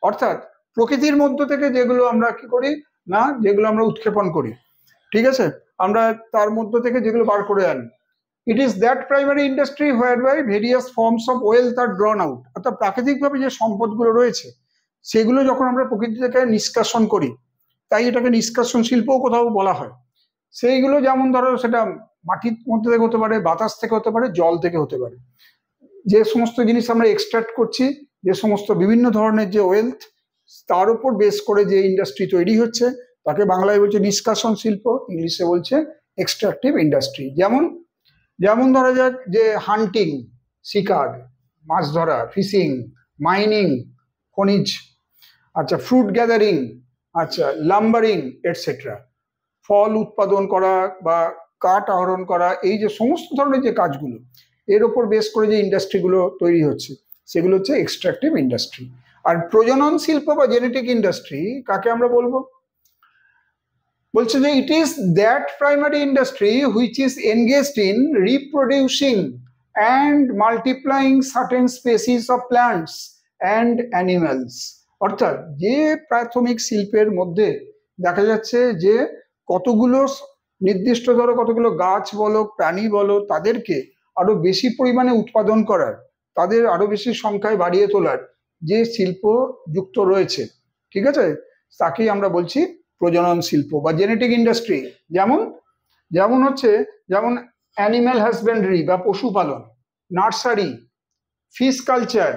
অর্থাৎ প্রকৃতির মধ্য থেকে যেগুলো আমরা কি করি না, যেগুলো আমরা উৎক্ষেপণ করি, ঠিক আছে, আমরা তার মধ্য থেকে যেগুলো বার করে আনি, it is that primary industry whereby various forms of wealth are drawn out. অর্থাৎ প্রাকৃতিকভাবে যে সম্পদগুলো রয়েছে সেগুলো যখন আমরা প্রকৃতি থেকে নিষ্কাশন করি, তাই এটাকে নিষ্কাশন শিল্পও কোথাও বলা হয়। সেইগুলো যেমন ধরো সেটা মাটির মধ্যে থেকে হতে পারে, বাতাস থেকে হতে পারে, জল থেকে হতে পারে। যে সমস্ত জিনিস আমরা এক্সট্রাক্ট করছি, যে সমস্ত বিভিন্ন ধরনের যে ওয়েলথ, তার উপর বেস করে যে ইন্ডাস্ট্রি তৈরি হচ্ছে তাকে বাংলায় বলছে নিষ্কাশন শিল্প, ইংলিশে বলছে এক্সট্রাকটিভ ইন্ডাস্ট্রি। যেমন যেমন ধরা যাক যে হান্টিং, শিকার, মাছ ধরা, ফিশিং, মাইনিং, খনিজ, আচ্ছা ফ্রুট গ্যাদারিং, আচ্ছা লাম্বারিং এটসেট্রা, ফল উৎপাদন করা বা কাঠ আহরণ করা, এই যে সমস্ত ধরনের যে কাজগুলো এর ওপর বেস করে যে ইন্ডাস্ট্রিগুলো তৈরি হচ্ছে সেগুলো হচ্ছে এক্সট্রাকটিভ ইন্ডাস্ট্রি। আর প্রজনন শিল্প বা জেনেটিক ইন্ডাস্ট্রি কাকে আমরা বলবো? বলছে যে it is that primary industry which is engaged in reproducing and multiplying certain species of plants and animals. অর্থাৎ যে প্রাথমিক শিল্পের মধ্যে দেখা যাচ্ছে যে কতগুলো নির্দিষ্ট ধরো কতগুলো গাছ বলো প্রাণী বলো তাদেরকে আরো বেশি পরিমাণে উৎপাদন করার, তাদের আরো বেশি সংখ্যায় বাড়িয়ে তোলার যে শিল্প যুক্ত রয়েছে, ঠিক আছে, তাকেই আমরা বলছি প্রজনন শিল্প বা জেনেটিক ইন্ডাস্ট্রি। যেমন যেমন হচ্ছে যেমন অ্যানিম্যাল হাজবেন্ডারি বা পশুপালন, nursery, fish culture,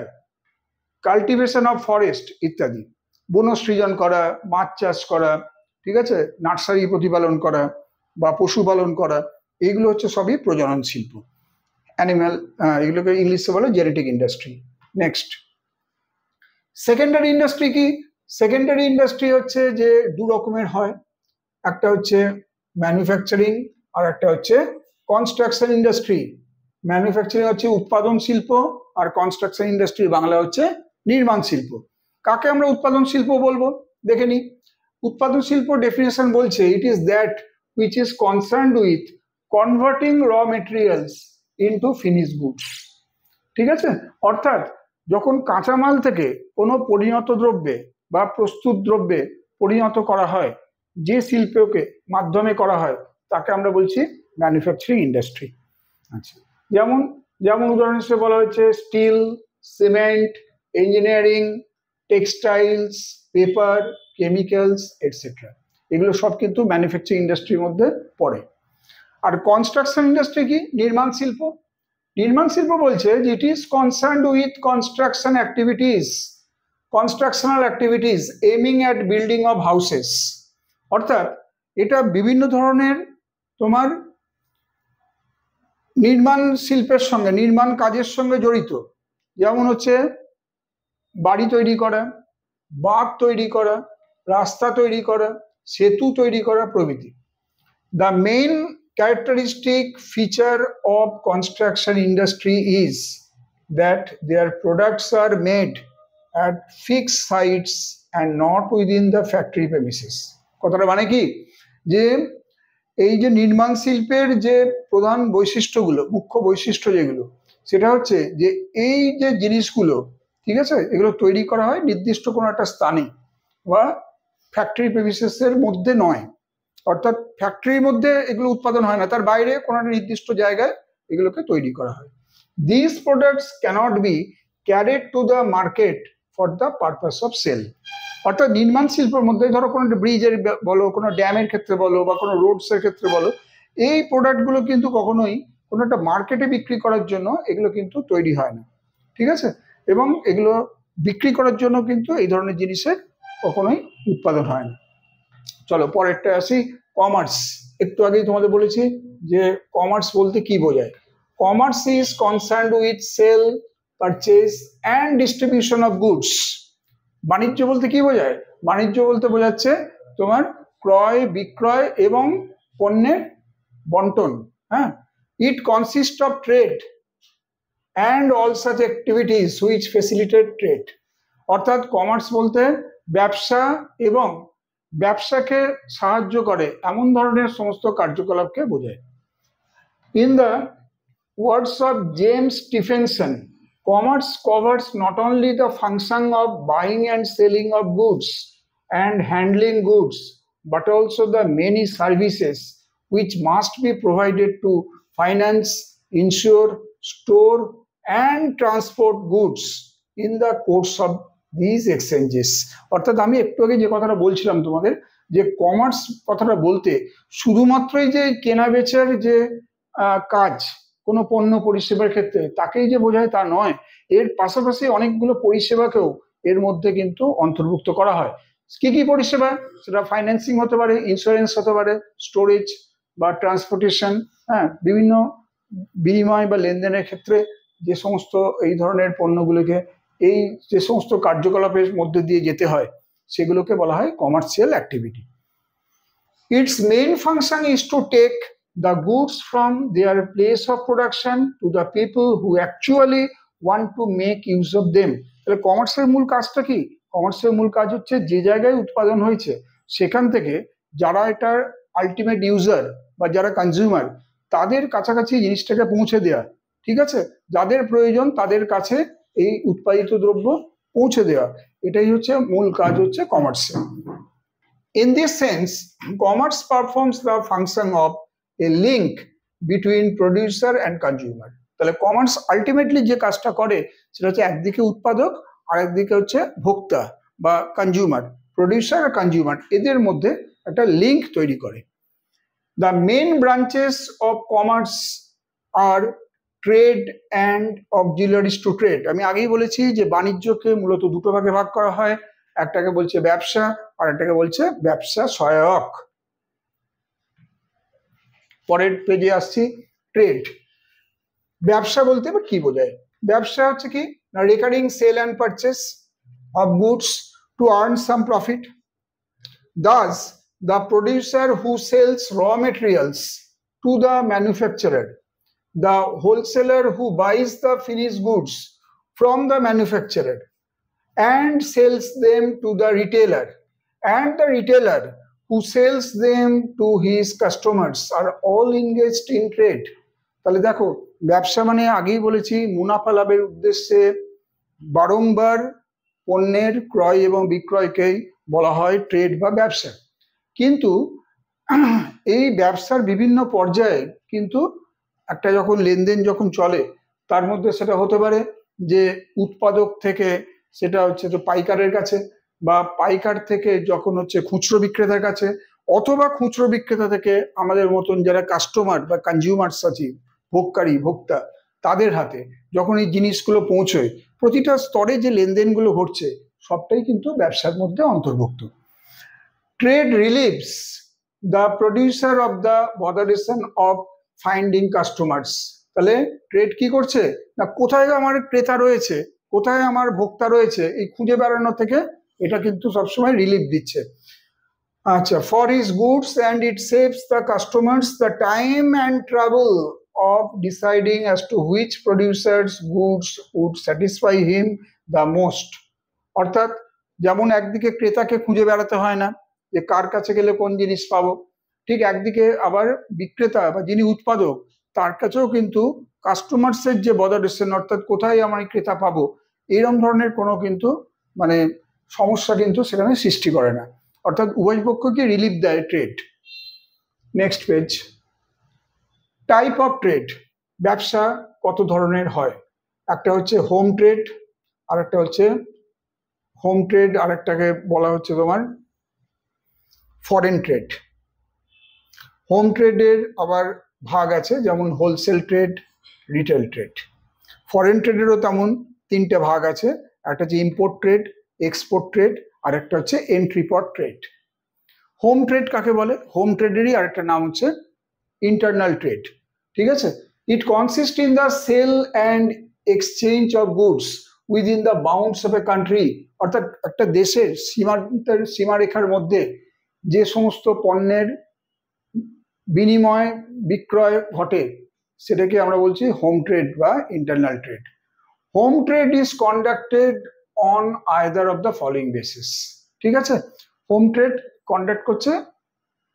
cultivation of forest ইত্যাদি, বনসৃজন করা, মাছ চাষ করা, ঠিক আছে, নার্সারি প্রতিপালন করা বা পশুপালন করা, এইগুলো হচ্ছে সবই প্রজনন শিল্প। অ্যানিম্যাল, এগুলোকে ইংলিশে বলে genetic industry. Next, secondary industry কি? সেকেন্ডারি ইন্ডাস্ট্রি হচ্ছে যে দু রকমের হয়, একটা হচ্ছে ম্যানুফ্যাকচারিং আর একটা হচ্ছে কনস্ট্রাকশন ইন্ডাস্ট্রি। ম্যানুফ্যাকচারিং হচ্ছে উৎপাদন শিল্প আর কনস্ট্রাকশন ইন্ডাস্ট্রি বাংলা হচ্ছে নির্মাণ শিল্প। কাকে আমরা উৎপাদন শিল্প বলবো দেখে নিই। উৎপাদন শিল্প ডেফিনেশন বলছে it is that which is concerned with converting raw materials into finished goods। ঠিক আছে, অর্থাৎ যখন কাঁচামাল থেকে কোনো পরিণত দ্রব্যে বা প্রস্তুত দ্রব্যে পরিণত করা হয়, যে শিল্পকে মাধ্যমে করা হয় তাকে আমরা বলছি ম্যানুফ্যাকচারিং ইন্ডাস্ট্রি। আচ্ছা, যেমন যেমন উদাহরণ হিসেবে বলা হচ্ছে steel, cement, engineering, textiles, paper, chemicals etcetera, এগুলো সব কিন্তু ম্যানুফ্যাকচারিং ইন্ডাস্ট্রির মধ্যে পড়ে। আর কনস্ট্রাকশন ইন্ডাস্ট্রি কি? নির্মাণ শিল্প। নির্মাণ শিল্প বলছে যে it is concerned with construction activities, constructional activities aiming at building of houses. অর্থাৎ এটা বিভিন্ন ধরনের তোমার নির্মাণ শিল্পের সঙ্গে, নির্মাণ কাজের সঙ্গে জড়িত। যেমন হচ্ছে বাড়ি তৈরি করা, বাঁধ তৈরি করা, রাস্তা তৈরি করা, সেতু তৈরি করা প্রভৃতি। The main characteristic feature of construction industry is that their products are made at fixed sites and not within the factory premises। কথাটা মানে কি, যে এই যে নির্মাণ শিল্পের যে প্রধান বৈশিষ্ট্যগুলো, মুখ্য বৈশিষ্ট্য যেগুলো, সেটা হচ্ছে যে এই যে জিনিসগুলো, ঠিক আছে, এগুলো তৈরি করা হয় নির্দিষ্ট কোনো একটা স্থানে বা ফ্যাক্টরি প্রেমিসেসের মধ্যে নয়। অর্থাৎ ফ্যাক্টরির মধ্যে এগুলো উৎপাদন হয় না, তার বাইরে কোনো একটা নির্দিষ্ট জায়গায় এগুলোকে তৈরি করা হয়। This products cannot be carried to the market for the purpose of sale. অর্থাৎ নির্মাণ শিল্পের মধ্যে ধরো কোনো ব্রিজের বলো, কোনো ড্যামের ক্ষেত্রে বলো বা কোনো রোডসের ক্ষেত্রে বলো, এই প্রোডাক্টগুলো কিন্তু কখনোই কোনো একটা মার্কেটে বিক্রি করার জন্য এগুলো কিন্তু তৈরি হয় না, ঠিক আছে, এবং এগুলো বিক্রি করার জন্য কিন্তু এই ধরনের জিনিসের কখনোই উৎপাদন হয় না। চলো পরেরটা আসি, কমার্স। একটু আগেই তোমাদের বলেছি যে কমার্স বলতে কি বোঝায়। Commerce is concerned with sale, purchase and distribution of goods. বাণিজ্য বলতে কি বোঝায়? বাণিজ্য বলতে বোঝাচ্ছে তোমার ক্রয় বিক্রয় এবং পণ্যের বন্টন। হ্যাঁ, ইট consist of trade and all such activities which facilitate trade. অর্থাৎ কমার্স বলতে ব্যবসা এবং ব্যবসাকে সাহায্য করে এমন ধরনের সমস্ত কার্যকলাপকে বোঝায়। In the words of James Stephenson, commerce covers not only the function of buying and selling of goods and handling goods, but also the many services which must be provided to finance, insure, store, and transport goods in the course of these exchanges। অর্থাৎ আমি একটু আগে যে কথাটা বলছিলাম তোমাদের, যে commerce কথাটা বলতে শুধুমাত্রই যে কেনা বেচার যে কাজ, কোনো পণ্য পরিষেবার ক্ষেত্রে তাকেই যে বোঝায় তা নয়, এর পাশাপাশি অনেকগুলো পরিষেবাকেও এর মধ্যে কিন্তু অন্তর্ভুক্ত করা হয়। কি কি পরিষেবা? সেটা ফাইন্যান্সিং হতে পারে, ইন্স্যুরেন্স হতে পারে, স্টোরেজ বা ট্রান্সপোর্টেশন, হ্যাঁ, বিভিন্ন বিনিময় বা লেনদেনের ক্ষেত্রে যে সমস্ত এই ধরনের পণ্যগুলোকে এই যে সমস্ত কার্যকলাপের মধ্যে দিয়ে যেতে হয় সেগুলোকে বলা হয় commercial activity. Its main function is to take the goods from their place of production to the people who actually want to make use of them। তাহলে কমার্সের মূল কাজটা কি? কমার্সের মূল কাজ হচ্ছে যে জায়গায় উৎপাদন হয়েছে সেখান থেকে যারা এটার আলটিমেট ইউজার বা যারা কনজিউমার, তাদের কাছাকাছি জিনিসটাকে পৌঁছে দেওয়া, ঠিক আছে, যাদের প্রয়োজন তাদের কাছে এই উৎপাদিত দ্রব্য পৌঁছে দেওয়া, এটাই হচ্ছে মূল কাজ হচ্ছে কমার্সের। In this sense, commerce performs the function of a link between producer and consumer. তাহলে কমার্স আলটিমেটলি যে কাজটা করে সেটা হচ্ছে একদিকে উৎপাদক আর একদিকে হচ্ছে ভোক্তা বা কনজিউমার, প্রডিউসার আর কনজিউমার, এদের মধ্যে একটা লিঙ্ক তৈরি করে। The main branches of commerce are trade and auxiliaries to trade. আমি আগেই বলেছি যে বাণিজ্যকে মূলত দুটো ভাগে ভাগ করা হয়, একটাকে বলছে ব্যবসা আর একটাকে বলছে ব্যবসা সহায়ক। পরের পেজে আসছি, ট্রেড। ব্যবসা বলতে এবার কি বোঝায়? ব্যবসা হচ্ছে কি না, recurring sale and purchase of goods to earn some profit. Thus, the producer who sells raw materials to the manufacturer, the wholesaler who buys the finished goods from the manufacturer and sells them to the retailer, and the retailer who sells them to his customers are all engaged in trade. তাহলে দেখো, ব্যবসা মানে আগেই বলেছি মুনাফা লাভের উদ্দেশ্যে বারংবার পণ্যের ক্রয় এবং বিক্রয়কেই বলা হয় ট্রেড বা ব্যবসা। কিন্তু এই ব্যবসার বিভিন্ন পর্যায়ে কিন্তু একটা যখন লেনদেন যখন চলে, তার মধ্যে সেটা হতে পারে যে উৎপাদক থেকে সেটা হচ্ছে তো পাইকারের কাছে, বা পাইকার থেকে যখন হচ্ছে খুচরো বিক্রেতার কাছে, অথবা খুচরো বিক্রেতা থেকে আমাদের মতন যারা কাস্টমার বা কনজিউমার্স আছে, ভোগকারী ভোক্তা, তাদের হাতে যখন এই জিনিসগুলো পৌঁছয়, প্রতিটা স্তরে যে লেনদেনগুলো ঘটছে সবটাই কিন্তু ব্যবসার মধ্যে অন্তর্ভুক্ত। Trade relieves the producer of the botheration of finding customers. তাহলে ট্রেড কি করছে না, কোথায় আমার ক্রেতা রয়েছে, কোথায় আমার ভোক্তা রয়েছে, এই খুঁজে বেড়ানো থেকে এটা কিন্তু সবসময় রিলিফ দিচ্ছে। আচ্ছা, for his goods and it saves the customers the time and travel of deciding as to which producer's goods would satisfy him the most. অর্থাৎ যেমন একদিকে ক্রেতাকে খুঁজে বেড়াতে হয় না যে কার কাছে গেলে কোন জিনিস পাবো, ঠিক একদিকে আবার বিক্রেতা বা যিনি উৎপাদক তার কাছেও কিন্তু কাস্টমার্সের যে বদারেশন, অর্থাৎ কোথায় আমার ক্রেতা পাবো, এইরকম ধরনের কোনো কিন্তু মানে সমস্যা কিন্তু সেখানে সৃষ্টি করে না, অর্থাৎ উভয় পক্ষকে রিলিফ দেয় trade. Next page. Type of trade. ব্যবসা কত ধরনের হয়? একটা হচ্ছে হোম ট্রেড, আর একটা হচ্ছে হোম ট্রেড, আর একটাকে বলা হচ্ছে তোমার ফরেন ট্রেড। হোম ট্রেডের আবার ভাগ আছে, যেমন wholesale trade, retail trade. Foreign ট্রেডেরও তেমন তিনটে ভাগ আছে, একটা হচ্ছে ইম্পোর্ট ট্রেড, এক্সপোর্ট ট্রেড, আর একটা হচ্ছে এন্ট্রিপট ট্রেড। হোম ট্রেড কাকে বলে? হোম ট্রেডেরই আরেকটা নাম হচ্ছে ইন্টারনাল ট্রেড। ঠিক আছে, it consist in the sale and exchange of goods within the bounds of a country. অর্থাৎ একটা দেশের সীমারেখার মধ্যে যে সমস্ত পণ্যের বিনিময় বিক্রয় ঘটে সেটাকে আমরা বলছি হোম ট্রেড বা internal trade. Home trade is conducted on either of the following basis. ঠিক আছে, হোম ট্রেড কন্ডাক্ট করছে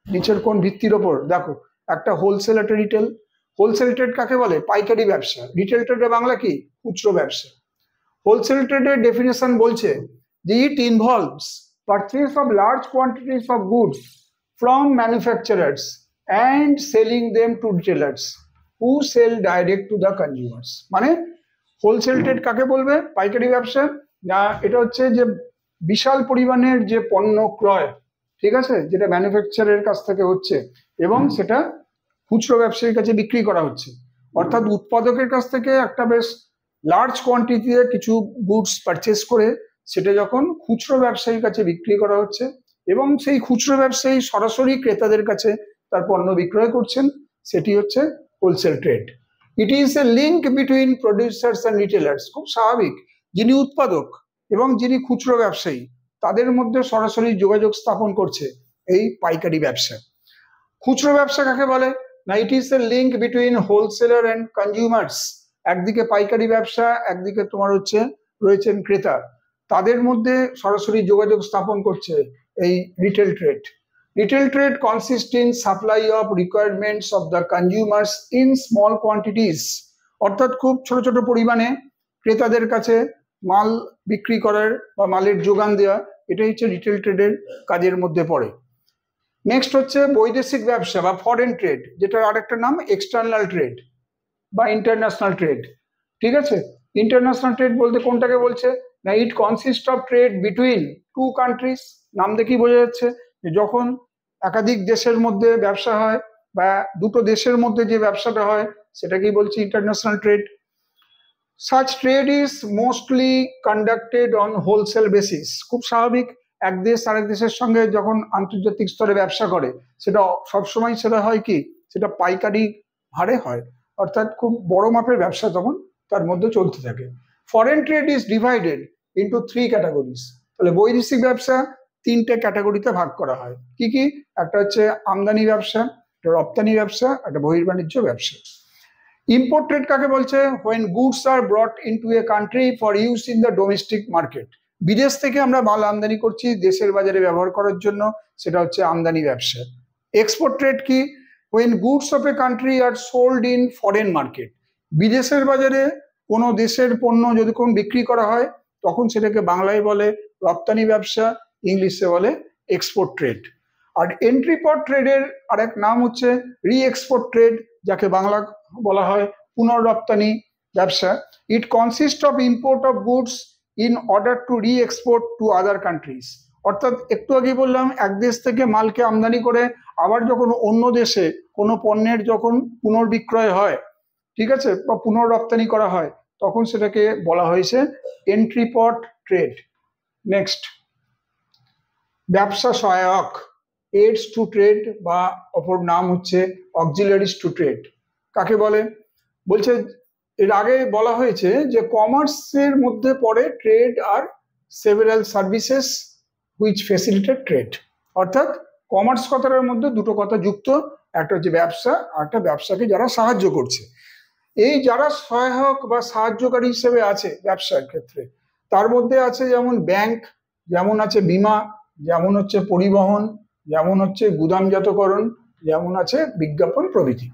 নিচের কোন ভিত্তির ওপর? দেখো, একটা হোলসেল, একটা রিটেল। হোলসেল ট্রেড কাকে বলে? পাইকারি ব্যবসা। রিটেল ট্রেডের বাংলা কি? খুচরো ব্যবসা। হোলসেল ট্রেডের ডেফিনেশন বলছে যে it involves purchase of large quantities of goods from manufacturers and selling them to retailers who sell direct to the consumers. মানে হোলসেল ট্রেড কাকে বলবে? পাইকারি ব্যবসা। না, এটা হচ্ছে যে বিশাল পরিমাণের যে পণ্য ক্রয়, ঠিক আছে, যেটা ম্যানুফ্যাকচারের কাছ থেকে হচ্ছে এবং সেটা খুচরো ব্যবসায়ীর কাছে বিক্রি করা হচ্ছে। অর্থাৎ উৎপাদকের কাছ থেকে একটা বেশ লার্জ কোয়ান্টিটিতে কিছু গুডস পারচেস করে সেটা যখন খুচরো ব্যবসায়ীর কাছে বিক্রি করা হচ্ছে এবং সেই খুচরো ব্যবসায়ী সরাসরি ক্রেতাদের কাছে তার পণ্য বিক্রয় করছেন, সেটি হচ্ছে wholesale trade. It is A link between producers and retailers. খুব স্বাভাবিক, যিনি উৎপাদক এবং যিনি খুচরো ব্যবসায়ী তাদের মধ্যে সরাসরি যোগাযোগ স্থাপন করছে এই পাইকারি ব্যবসা। খুচরো ব্যবসা কাকে বলে? না, it is A link between wholesaler and consumers. একদিকে পাইকারি ব্যবসা, একদিকে তোমার হচ্ছে রয়েছেন ক্রেতা, তাদের মধ্যে সরাসরি যোগাযোগ স্থাপন করছে এই retail trade. Retail trade consist in supply of requirements of the consumers in small quantities. অর্থাৎ খুব ছোট ছোট পরিমাণে ক্রেতাদের কাছে মাল বিক্রি করার বা মালের যোগান দেওয়া, এটাই হচ্ছে রিটেল ট্রেডের কাজের মধ্যে পড়ে। নেক্সট হচ্ছে বৈদেশিক ব্যবসা বা ফরেন ট্রেড, যেটার আরেকটা নাম এক্সটার্নাল ট্রেড বা ইন্টারন্যাশনাল ট্রেড। ঠিক আছে, ইন্টারন্যাশনাল ট্রেড বলতে কোনটাকে বলছে না, it consist of trade between two countries. নাম দেখেই বোঝা যাচ্ছে যে যখন একাধিক দেশের মধ্যে ব্যবসা হয় বা দুটো দেশের মধ্যে যে ব্যবসাটা হয় সেটাকেই বলছে international trade. Such trade is mostly conducted on wholesale basis. খুব স্বাভাবিক, এক দেশ আরেক দেশের সঙ্গে যখন আন্তর্জাতিক স্তরে ব্যবসা করে সেটা সবসময় সেটা হয় কি, সেটা পাইকারি হারে হয়, অর্থাৎ খুব বড় মাপের ব্যবসা তখন তার মধ্যে চলতে থাকে। Foreign trade is divided into 3 categories. তাহলে বৈদেশিক ব্যবসা 3টে ক্যাটাগরিতে ভাগ করা হয়। কি কি? একটা হচ্ছে আমদানি ব্যবসা, একটা রপ্তানি ব্যবসা, একটা বহির্বাণিজ্য ব্যবসা। ইম্পোর্ট ট্রেড কাকে বলছে? when goods are brought into a country for use in the domestic market. বিদেশ থেকে আমরা মাল আমদানি করছি দেশের বাজারে ব্যবহার করার জন্য, সেটা হচ্ছে আমদানি ব্যবসা। এক্সপোর্ট ট্রেড কি? when goods of a country are sold in foreign market. বিদেশের বাজারে কোনো দেশের পণ্য যদি কোন বিক্রি করা হয় তখন সেটাকে বাংলায় বলে রপ্তানি ব্যবসা, ইংলিশে বলে এক্সপোর্ট ট্রেড। আর এন্ট্রি পট ট্রেডের আরেক নাম হচ্ছে রি এক্সপোর্ট ট্রেড, যাকে বাংলা বলা হয় পুনর্রপ্তানি ব্যবসা। ইট consist of import of goods in order to রি এক্সপোর্ট টু আদার কান্ট্রিজ। অর্থাৎ একটু আগে বললাম এক দেশ থেকে মালকে আমদানি করে আবার যখন অন্য দেশে কোনো পণ্যের যখন পুনর্বিক্রয় হয়, ঠিক আছে, বা পুনর্রপ্তানি করা হয় তখন সেটাকে বলা হয়েছে এন্ট্রি পট ট্রেড। নেক্সট, ব্যবসা সহায়ক, এইডস টু ট্রেড বা অপর নাম হচ্ছে অক্সিলারিজ টু ট্রেড। কাকে বলে? বলছে এর আগে বলা হয়েছে যে কমার্সের মধ্যে পড়ে trade R several services which facilitate trade. অর্থাৎ কমার্স কথাটার মধ্যে দুটো কথা যুক্ত, একটা হচ্ছে ব্যবসা আর একটা ব্যবসাকে যারা সাহায্য করছে। এই যারা সহায়ক বা সাহায্যকারী হিসেবে আছে ব্যবসার ক্ষেত্রে তার মধ্যে আছে যেমন ব্যাংক, যেমন আছে বীমা, যেমন হচ্ছে পরিবহন, যেমন হচ্ছে গুদামজাতকরণ, যেমন আছে বিজ্ঞাপন প্রভৃতি।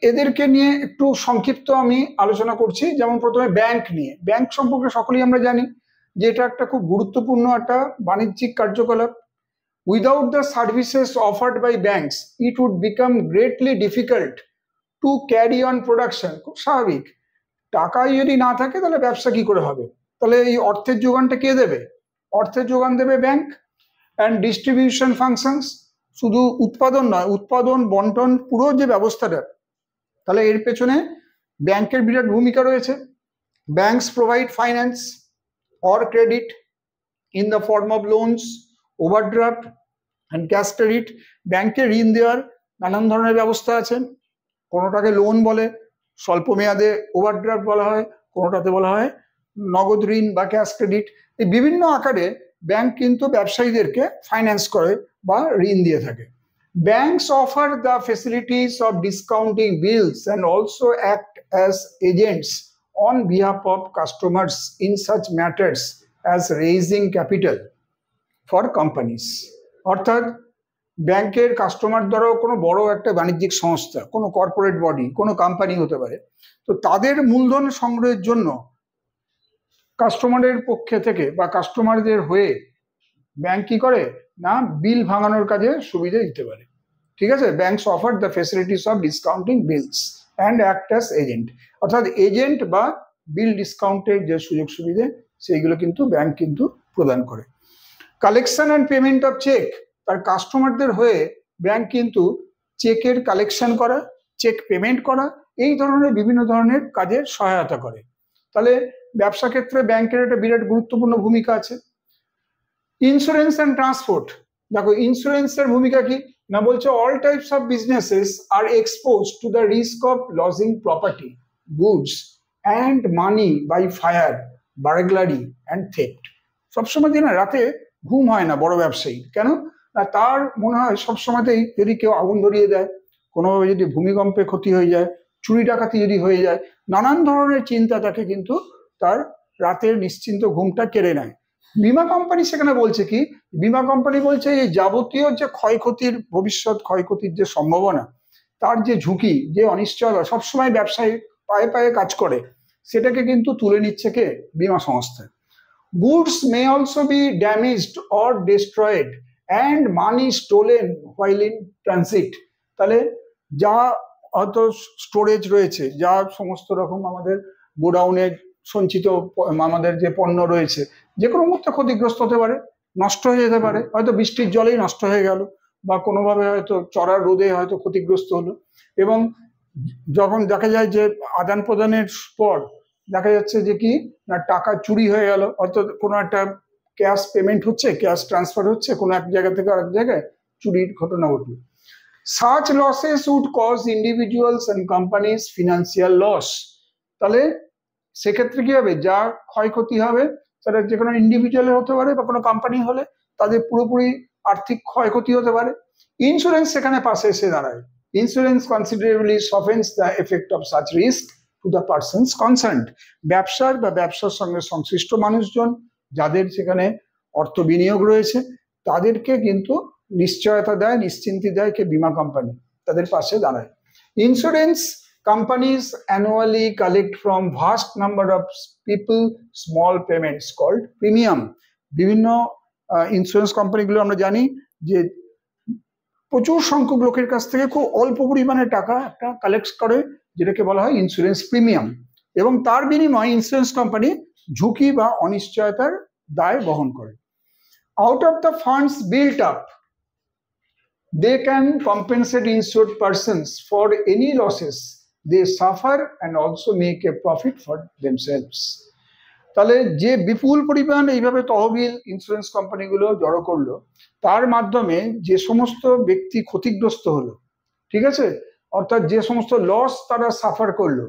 এদেরকে নিয়ে একটু সংক্ষিপ্ত আমি আলোচনা করছি। যেমন প্রথমে ব্যাংক নিয়ে। ব্যাংক সম্পর্কে সকলেই আমরা জানি যে এটা একটা খুব গুরুত্বপূর্ণ একটা বাণিজ্যিক কার্যকলাপ। Without the services offered by banks it would become greatly difficult to carry on production. খুব স্বাভাবিক, টাকাই যদি না থাকে তাহলে ব্যবসা কি করে হবে? তাহলে এই অর্থের যোগানটা কে দেবে? অর্থের যোগান দেবে ব্যাংক। অ্যান্ড ডিস্ট্রিবিউশন ফাংশনস, শুধু উৎপাদন নয়, উৎপাদন বন্টন পুরো যে ব্যবস্থাটা, তাহলে এর পেছনে ব্যাংকের বিরাট ভূমিকা রয়েছে। Banks provide finance or credit in the form of loans, overdraft and cash credit. ব্যাংকে ঋণ দেওয়ার নানান ধরনের ব্যবস্থা আছে। কোনোটাকে লোন বলে, স্বল্প মেয়াদে ওভারড্রাফট বলা হয়, কোনোটাতে বলা হয় নগদ ঋণ বা ক্যাশ ক্রেডিট। এই বিভিন্ন আকারে ব্যাংক কিন্তু ব্যবসায়ীদেরকে ফাইন্যান্স করে বা ঋণ দিয়ে থাকে। Banks offer the facilities of discounting beans and also act as agents on behalf of customers in such matters as raising capital for companies. অর্থাৎ ব্যাংকের কাস্টমার দ্বারাও কোনো বড় একটা বাণিজ্যিক সংস্থা, কোনো কর্পোরেট বডি, কোনো কোম্পানি হতে পারে, তো তাদের মূলধন সংগ্রহের জন্য কাস্টমারের পক্ষে থেকে বা কাস্টমারদের হয়ে ব্যাংক কি করে না, বিল ভাঙানোর কাজে সুবিধা দিতে পারে। ঠিক আছে, banks offer the facilities of discounting beans and act as agent. অর্থাৎ এজেন্ট বা বিল ডিসকাউন্টের যে সুযোগ সুবিধে সেইগুলো কিন্তু ব্যাংক কিন্তু প্রদান করে। Collection and payment of cheque, তার কাস্টমারদের হয়ে ব্যাংক কিন্তু চেকের কালেকশন করা, চেক পেমেন্ট করা, এই ধরনের বিভিন্ন ধরনের কাজে সহায়তা করে। তাহলে ব্যবসা ক্ষেত্রে ব্যাংকের একটা বিরাট গুরুত্বপূর্ণ ভূমিকা আছে। ইন্স্যুরেন্স অ্যান্ড ট্রান্সপোর্ট, দেখো ইন্স্যুরেন্সের ভূমিকা কি না, বলছে all types of businesses are expose to the risk of losing property, goods and money by fire, burglary and theft. সবসময় দিন রাতে ঘুম হয় না বড় ব্যবসায়ী, কেন না তার মনে হয় সবসময়তেই যদি কেউ আগুন ধরিয়ে দেয়, কোনোভাবে যদি ভূমিকম্পে ক্ষতি হয়ে যায়, চুরি ডাকাতি যদি হয়ে যায়, নানান ধরনের চিন্তা তাকে কিন্তু তার রাতের নিশ্চিন্ত ঘুমটা কেড়ে নেয়। বীমা কোম্পানি সেখানে বলছে কি, বীমা কোম্পানি বলছে এই যাবতীয় যে ক্ষয়ক্ষতির, ভবিষ্যৎ ক্ষয়ক্ষতির যে সম্ভাবনা, তার যে ঝুঁকি, যে অনিশ্চয়তা সবসময় ব্যবসায়ী পায়ে পায়ে কাজ করে, সেটাকে কিন্তু তুলে নিচ্ছে কে? বীমা সংস্থা। Goods may also be damaged or destroyed and money stolen while in transit. তাহলে যা হয়তো স্টোরেজ রয়েছে, যা সমস্ত রকম আমাদের গোডাউনে সঞ্চিত আমাদের যে পণ্য রয়েছে, যে কোনো মুহূর্তে ক্ষতিগ্রস্ত হতে পারে, নষ্ট হয়ে যেতে পারে, হয়তো বৃষ্টির জলেই নষ্ট হয়ে গেল, বা কোনোভাবে হয়তো চড়ার রোদে হয়তো ক্ষতিগ্রস্ত হলো। এবং যখন দেখা যায় যে আদান প্রদানের পর দেখা যাচ্ছে যে কি না, টাকা চুরি হয়ে গেল, হয়তো কোনো একটা ক্যাশ পেমেন্ট হচ্ছে, ক্যাশ ট্রান্সফার হচ্ছে কোনো এক জায়গা থেকে আরেক জায়গায়, চুরির ঘটনা ঘটল। Such losses would cause individuals and companies financial loss. তাহলে সেক্ষেত্রে কি হবে? যা ক্ষয়ক্ষতি হবে সেটা যে কোনো ইন্ডিভিজুয়ালের হতে পারে বা কোনো কোম্পানি হলে তাদের পুরোপুরি আর্থিক ক্ষয়ক্ষতি হতে পারে। ইন্স্যুরেন্স সেখানে পাশে এসে দাঁড়ায়। Insurance considerably softens the effect of such risk to the persons concerned. ব্যবসার বা ব্যবসার সঙ্গে সংশ্লিষ্ট মানুষজন যাদের সেখানে অর্থ বিনিয়োগ রয়েছে তাদেরকে কিন্তু নিশ্চয়তা দেয়, নিশ্চিন্তি দেয় কে? বীমা কোম্পানি, তাদের পাশে দাঁড়ায়। Insurance companies annually collect from vast number of people small payments called premium. বিভিন্ন ইন্স্যুরেন্স কোম্পানিগুলো আমরা জানি যে প্রচুর সংখ্যক লোকের কাছ থেকে খুব অল্প পরিমাণে টাকা একটা কালেক্ট করে, যেটাকে বলা হয় ইন্স্যুরেন্স প্রিমিয়াম। এবং তার বিনিময়ে ইন্স্যুরেন্স কোম্পানি ঝুঁকি বা অনিশ্চয়তার দায় বহন করে। Out of the funds built up they can compensate insured persons for any losses they suffer and also make a profit for themselves. তাহলে যে বিপুল পরিমাণ এইভাবে তহবিল ইন্স্যুরেন্স কোম্পানিগুলো জড়ো করলো, তার মাধ্যমে যে সমস্ত ব্যক্তি ক্ষতিগ্রস্ত হলো, ঠিক আছে, অর্থাৎ যে সমস্ত লস তারা সাফার করলো,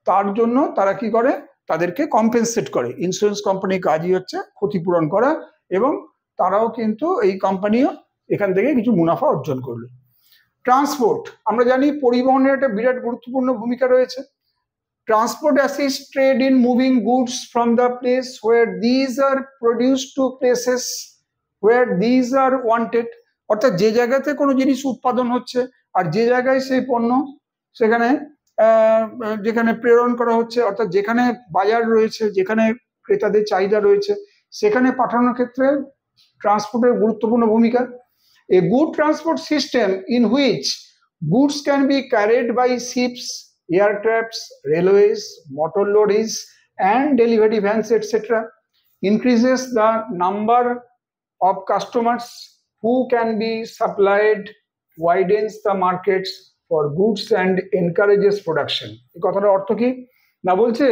তার জন্য তারা কি করে? তাদেরকে কম্পেনসেট করে। ইন্স্যুরেন্স কোম্পানির কাজই হচ্ছে ক্ষতিপূরণ করা, এবং তারাও কিন্তু এই কোম্পানিও এখান থেকে কিছু মুনাফা অর্জন করলো। ট্রান্সপোর্ট, আমরা জানি পরিবহনের একটা বিরাট গুরুত্বপূর্ণ ভূমিকা রয়েছে। Transport assist trade in moving goods from the place where these are produced to places where these are wanted. অর্থাৎ যে জায়গাতে কোনো জিনিস উৎপাদন হচ্ছে আর যে জায়গায় সেই পণ্য সেখানে যেখানে প্রেরণ করা হচ্ছে, অর্থাৎ যেখানে বাজার রয়েছে, যেখানে ক্রেতাদের চাহিদা রয়েছে, সেখানে পাঠানোর ক্ষেত্রে ট্রান্সপোর্টের গুরুত্বপূর্ণ ভূমিকা। A good transport system in which goods can be carried by ships, aircrafts, railways, motor lorries, and delivery vans, etc., increases the number of customers who can be supplied, widens the markets for goods, and encourages production. এই কথাটার অর্থ কি না? বলছে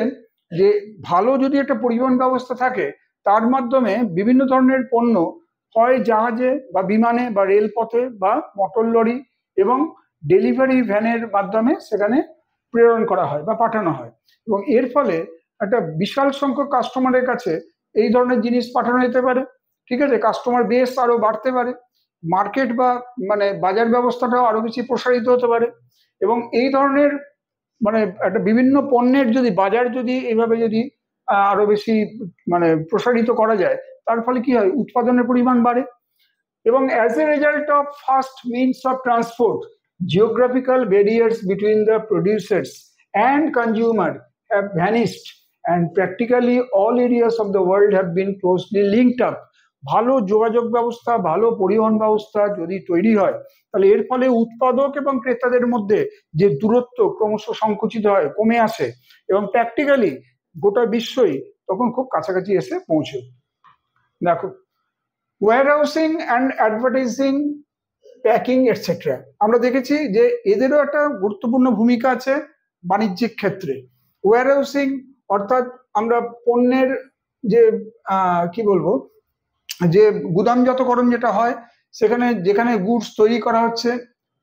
যে ভালো যদি একটা পরিবহন ব্যবস্থা থাকে, তার মাধ্যমে বিভিন্ন ধরনের পণ্য হয় জাহাজে বা বিমানে বা রেলপথে বা মোটর লরি এবং ডেলিভারি ভ্যানের মাধ্যমে সেখানে প্রেরণ করা হয় বা পাঠানো হয়, এবং এর ফলে একটা বিশাল সংখ্যক কাস্টমারের কাছে এই ধরনের জিনিস পাঠানো যেতে পারে, ঠিক আছে, কাস্টমার বেস আরো বাড়তে পারে, মার্কেট বা মানে বাজার ব্যবস্থাটাও আরো বেশি প্রসারিত হতে পারে। এবং এই ধরনের মানে একটা বিভিন্ন পণ্যের যদি বাজার যদি এইভাবে যদি আরো বেশি মানে প্রসারিত করা যায়, তার ফলে কি হয়? উৎপাদনের পরিমাণ বাড়ে। এবং as a result of fast means of transport, geographical barriers between the producers and consumer have vanished and practically all areas of the world have been closely linked up. ভালো যোগাযোগ ব্যবস্থা, ভালো পরিবহন ব্যবস্থা যদি তৈরি হয়, তাহলে এর ফলে উৎপাদক এবং ক্রেতাদের মধ্যে যে দূরত্ব ক্রমশ সংকুচিত হয়, কমে আসে, এবং প্র্যাকটিক্যালি গোটা বিশ্বই তখন খুব কাছাকাছি এসে পৌঁছে। দেখো, ওয়্যারহাউসিং অ্যান্ড অ্যাডভার্টাইজিং, প্যাকিং, এটসেট্রা, আমরা দেখেছি যে এদেরও একটা গুরুত্বপূর্ণ ভূমিকা আছে বাণিজ্যিক ক্ষেত্রে। ওয়্যারহাউসিং অর্থাৎ আমরা পণ্যের যে কি বলবো, যে গুদামজাতকরণ যেটা হয়, সেখানে যেখানে গুডস তৈরি করা হচ্ছে,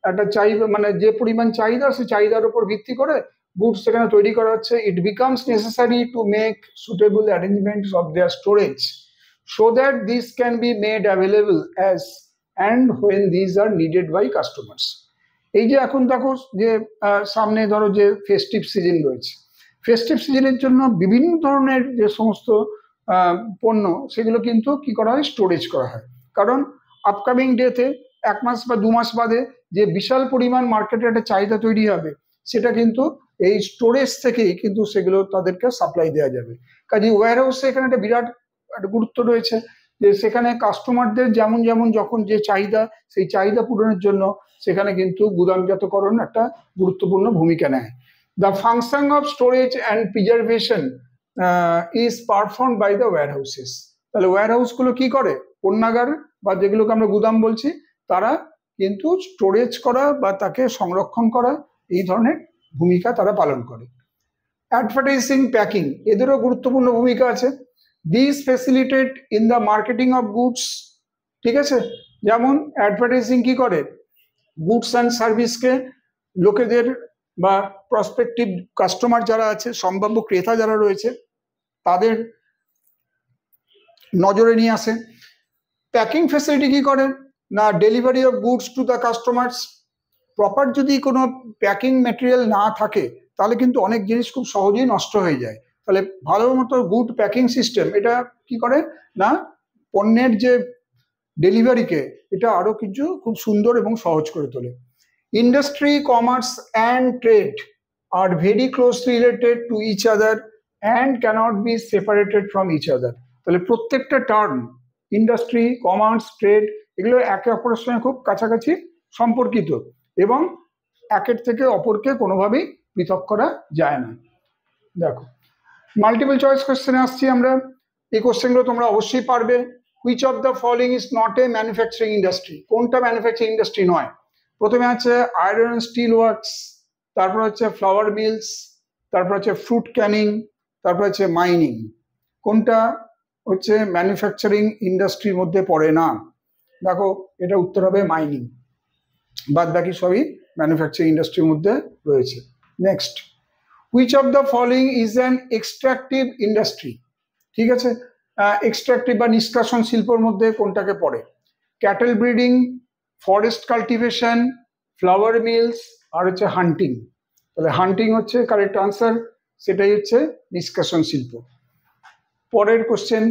একটা চাহিদা মানে যে পরিমাণ চাহিদা, সেই চাহিদার উপর ভিত্তি করে গুডস সেখানে তৈরি করা হচ্ছে। It becomes necessary to make suitable arrangements of their storage so that this can be made available as and when these are needed by customers. এই যে এখন দেখো যে সামনে ধরো যে ফেস্টিভ সিজন রয়েছে, ফেস্টিভ সিজনের জন্য বিভিন্ন ধরনের যে সমস্ত পণ্য সেগুলো কিন্তু কি করা হয়? স্টোরেজ করা হয়। কারণ আপকামিং ডেতে 1 মাস বা 2 মাস বাদে যে বিশাল পরিমাণ মার্কেটে একটা চাহিদা তৈরি হবে, সেটা কিন্তু এই স্টোরেজ থেকেই কিন্তু সেগুলো তাদেরকে সাপ্লাই দেওয়া যাবে। কাজে ওয়্যার হাউসে এখানে একটা বিরাট একটা গুরুত্ব রয়েছে, যে সেখানে কাস্টমারদের যেমন যেমন যখন যে চাহিদা, সেই চাহিদা পূরণের জন্য সেখানে কিন্তু গুদামজাতকরণ একটা গুরুত্বপূর্ণ ভূমিকা নেয়। The function of storage and preservation is perform by the warehouses. তাহলে ওয়্যার হাউসগুলো কি করে? পণ্যাগার বা যেগুলোকে আমরা গুদাম বলছি, তারা কিন্তু স্টোরেজ করা বা তাকে সংরক্ষণ করা এই ধরনের ভূমিকা তারা পালন করে। অ্যাডভার্টাইজিং, প্যাকিং, এদেরও গুরুত্বপূর্ণ ভূমিকা আছে। This facilitate in the marketing of goods. ঠিক আছে, যেমন অ্যাডভার্টাইজিং কি করে? গুডস অ্যান্ড সার্ভিসকে লোকেদের বা প্রসপেক্টিভ কাস্টমার যারা আছে, সম্ভাব্য ক্রেতা যারা রয়েছে, তাদের নজরে নিয়ে আসে। প্যাকিং ফ্যাসিলিটি কি করে? না, delivery of goods to the customers. Proper যদি কোনো প্যাকিং ম্যাটেরিয়াল না থাকে তাহলে কিন্তু অনেক জিনিস খুব সহজেই নষ্ট হয়ে যায়। তাহলে ভালো মতো গুড প্যাকিং সিস্টেম এটা কি করে? না, পণ্যের যে ডেলিভারিকে এটা আরো কিছু খুব সুন্দর এবং সহজ করে তোলে। Industry, commerce and trade are very closely related to each other and cannot be separated from each other. তাহলে প্রত্যেকটা টার্ম, ইন্ডাস্ট্রি, কমার্স, ট্রেড, এগুলো একে অপরের সঙ্গে খুব কাছাকাছি সম্পর্কিত এবং একের থেকে অপরকে কোনোভাবেই পৃথক করা যায় না। দেখো, মাল্টিপল চয়েস কোশ্চেনে আসছি আমরা। এই কোশ্চেনগুলো তোমরা অবশ্যই পারবে। Which of the following is not A manufacturing industry? কোনটা ম্যানুফ্যাকচারিং ইন্ডাস্ট্রি নয়? প্রথমে আছে আয়রন স্টিল ওয়ার্কস, তারপর হচ্ছে ফ্লাওয়ার মিলস, তারপর হচ্ছে ফ্রুট ক্যানিং, তারপর হচ্ছে মাইনিং। কোনটা হচ্ছে ম্যানুফ্যাকচারিং ইন্ডাস্ট্রির মধ্যে পড়ে না? দেখো, এটা উত্তর হবে মাইনিং। বাদ বাকি সবই ম্যানুফ্যাকচারিং ইন্ডাস্ট্রির মধ্যে রয়েছে। Next, which of the following is an extractive industry? ঠিক আছে, এক্সট্রাকটিভ বা নিষ্কাশন শিল্পর মধ্যে কোনটাকে পড়ে? Cattle breeding, forest cultivation, flour mills আর হচ্ছে হান্টিং। তাহলে হান্টিং হচ্ছে কারেক্ট আনসার, সেটাই হচ্ছে নিষ্কাশন শিল্প। পরের কোশ্চেন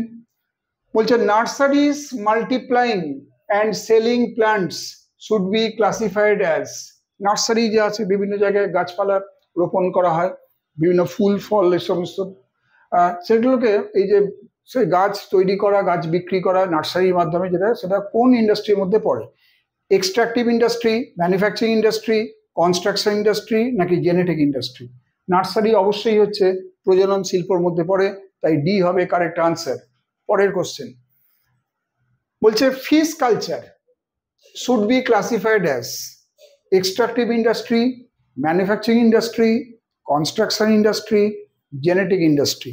বলছে nurseries multiplying and selling plants should be classified as. Nursery যে আছে, বিভিন্ন জায়গায় গাছপালা রোপণ করা হয়, বিভিন্ন ফুল ফল এই সমস্ত, সেগুলোকে এই যে সে গাছ তৈরি করা, গাছ বিক্রি করা নার্সারির মাধ্যমে, যেটা সেটা কোন ইন্ডাস্ট্রির মধ্যে পড়ে? Extractive industry, manufacturing industry, construction industry নাকি জেনেটিক ইন্ডাস্ট্রি? নার্সারি অবশ্যই হচ্ছে প্রজনন শিল্পর মধ্যে পড়ে, তাই ডি হবে কারেক্ট আনসার। পরের কোশ্চেন বলছে fish culture should be classified as extractive industry, manufacturing industry, construction industry, genetic industry.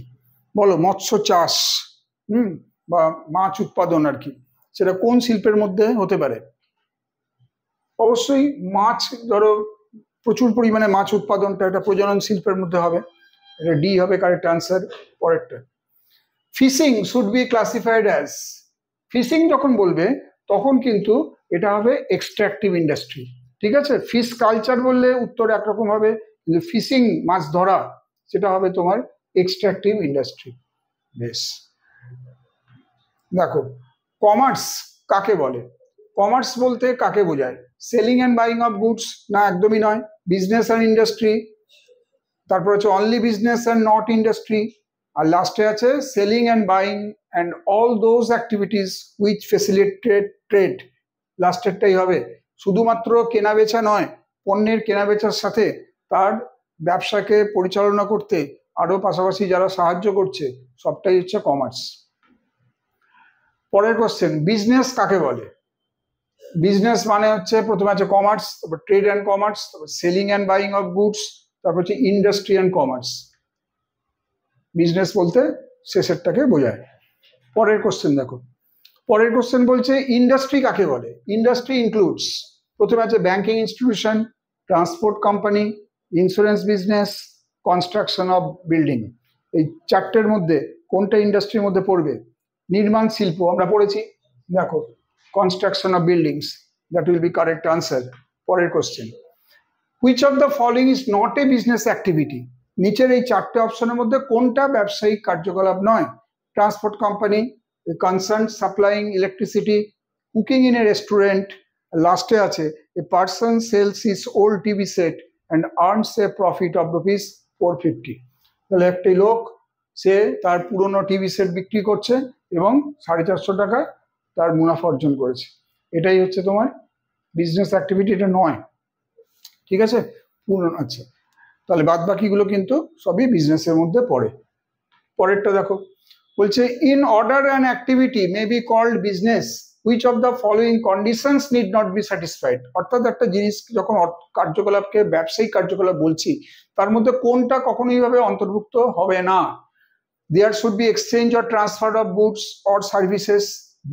বলো, মৎস্য চাষ বা মাছ উৎপাদন আর কি, সেটা কোন শিল্পের মধ্যে হতে পারে? অবশ্যই মাছ, ধরো প্রচুর পরিমাণে মাছ উৎপাদনটা এটা প্রজনন শিল্পের মধ্যে হবে, এটা ডি হবে কারেক্ট আনসার। পরেরটা, fishing should be classified as. Fishing যখন বলবে তখন কিন্তু এটা হবে এক্সট্রাকটিভ ইন্ডাস্ট্রি। ঠিক আছে, ফিশ কালচার বললে উত্তর একরকম হবে, কিন্তু ফিশিং, মাছ ধরা, সেটা হবে তোমার এক্সট্রাকটিভ ইন্ডাস্ট্রি। বেশ, দেখো কমার্স কাকে বলে? কমার্স বলতে কাকে বোঝায়? Selling and buying of goods? না, একদমই নয়। বিজনেস অ্যান্ড ইন্ডাস্ট্রি, তারপর হচ্ছে only business and not industry, আর লাস্টে আছে selling and buying and all those activities which facilitate trade. লাস্টেরটাই হবে। শুধুমাত্র কেনাবেচা নয়, পণ্যের কেনাবেচার সাথে তার ব্যবসাকে পরিচালনা করতে আরো পাশাপাশি যারা সাহায্য করছে, সবটাই হচ্ছে কমার্স। পরের কোশ্চেন, বিজনেস কাকে বলে? বিজনেস মানে হচ্ছে প্রথমে আছে কমার্স, তারপর ট্রেড অ্যান্ড কমার্স, তারপর selling and buying of goods, তারপর হচ্ছে ইন্ডাস্ট্রি অ্যান্ড কমার্স। বিজনেস বলতে শেষেরটাকে বোঝায়। পরের কোশ্চেন দেখো, পরের কোশ্চেন বলছে ইন্ডাস্ট্রি কাকে বলে? ইন্ডাস্ট্রি ইনক্লুডস, প্রথমে আছে banking institution, transport company, insurance business, construction of building. এই চারটের মধ্যে কোনটা ইন্ডাস্ট্রির মধ্যে পড়বে? নির্মাণ শিল্প আমরা পড়েছি, দেখো construction of buildings, that will be correct answer. পরের question, which of the following is not a business activity? নিচের এই চারটে অপশনের মধ্যে কোনটা ব্যবসায়িক কার্যকলাপ নয়? Transport company, concern supplying electricity, cooking in a restaurant, লাস্টে আছে a person sells his old TV set and earns a profit of rupees 450. তাহলে একটি লোক সে তার পুরনো টিভি সেট বিক্রি করছে এবং 450 টাকা তার মুনাফা অর্জন করেছে। এটাই হচ্ছে তোমার বিজনেস অ্যাক্টিভিটি, এটা নয়, ঠিক আছে? আচ্ছা, তাহলে বাদ বাকিগুলো কিন্তু সবই বিজনেসের মধ্যে পড়ে। পরেরটা দেখো, বলছে in order and activity may be called business which of the following conditions need not be satisfied. অর্থাৎ একটা জিনিস যখন কার্যকলাপকে ব্যবসায়িক কার্যকলাপ বলছি, তার মধ্যে কোনটা কখনোই ভাবে অন্তর্ভুক্ত হবে না? There should be exchange or transfer of goods or services.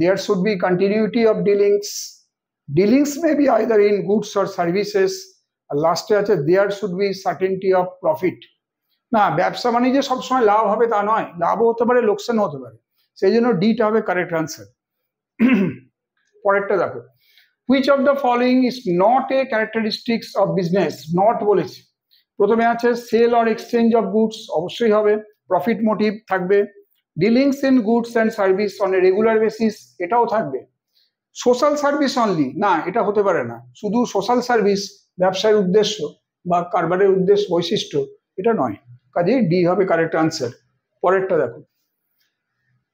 There should be continuity of dealings. Dealings may be either in goods or services. আর লাস্টে আছে there should be certainty of profit. না, ব্যবসা মানে যে সবসময় লাভ হবে তা নয়, লাভও হতে পারে, লোকসানও হতে পারে। সেই জন্য ডিটা হবে কারেক্ট আনসার। পরেরটা দেখো, which of the following is not a characteristics of business? not বলেছে। প্রথমে আছে sale or exchange of goods, অবশ্যই হবে। প্রফিট মোটিভ থাকবে। Dealings in goods and service on a regular basis, এটাও থাকবে। সোশ্যাল সার্ভিস অনলি, না এটা হতে পারে না। শুধু সোশ্যাল সার্ভিস ব্যবসার উদ্দেশ্য বা কারবারের উদ্দেশ্য বৈশিষ্ট্য এটা নয়, কাজেই ডি হবে কারেক্ট আনসার। পরেরটা দেখো,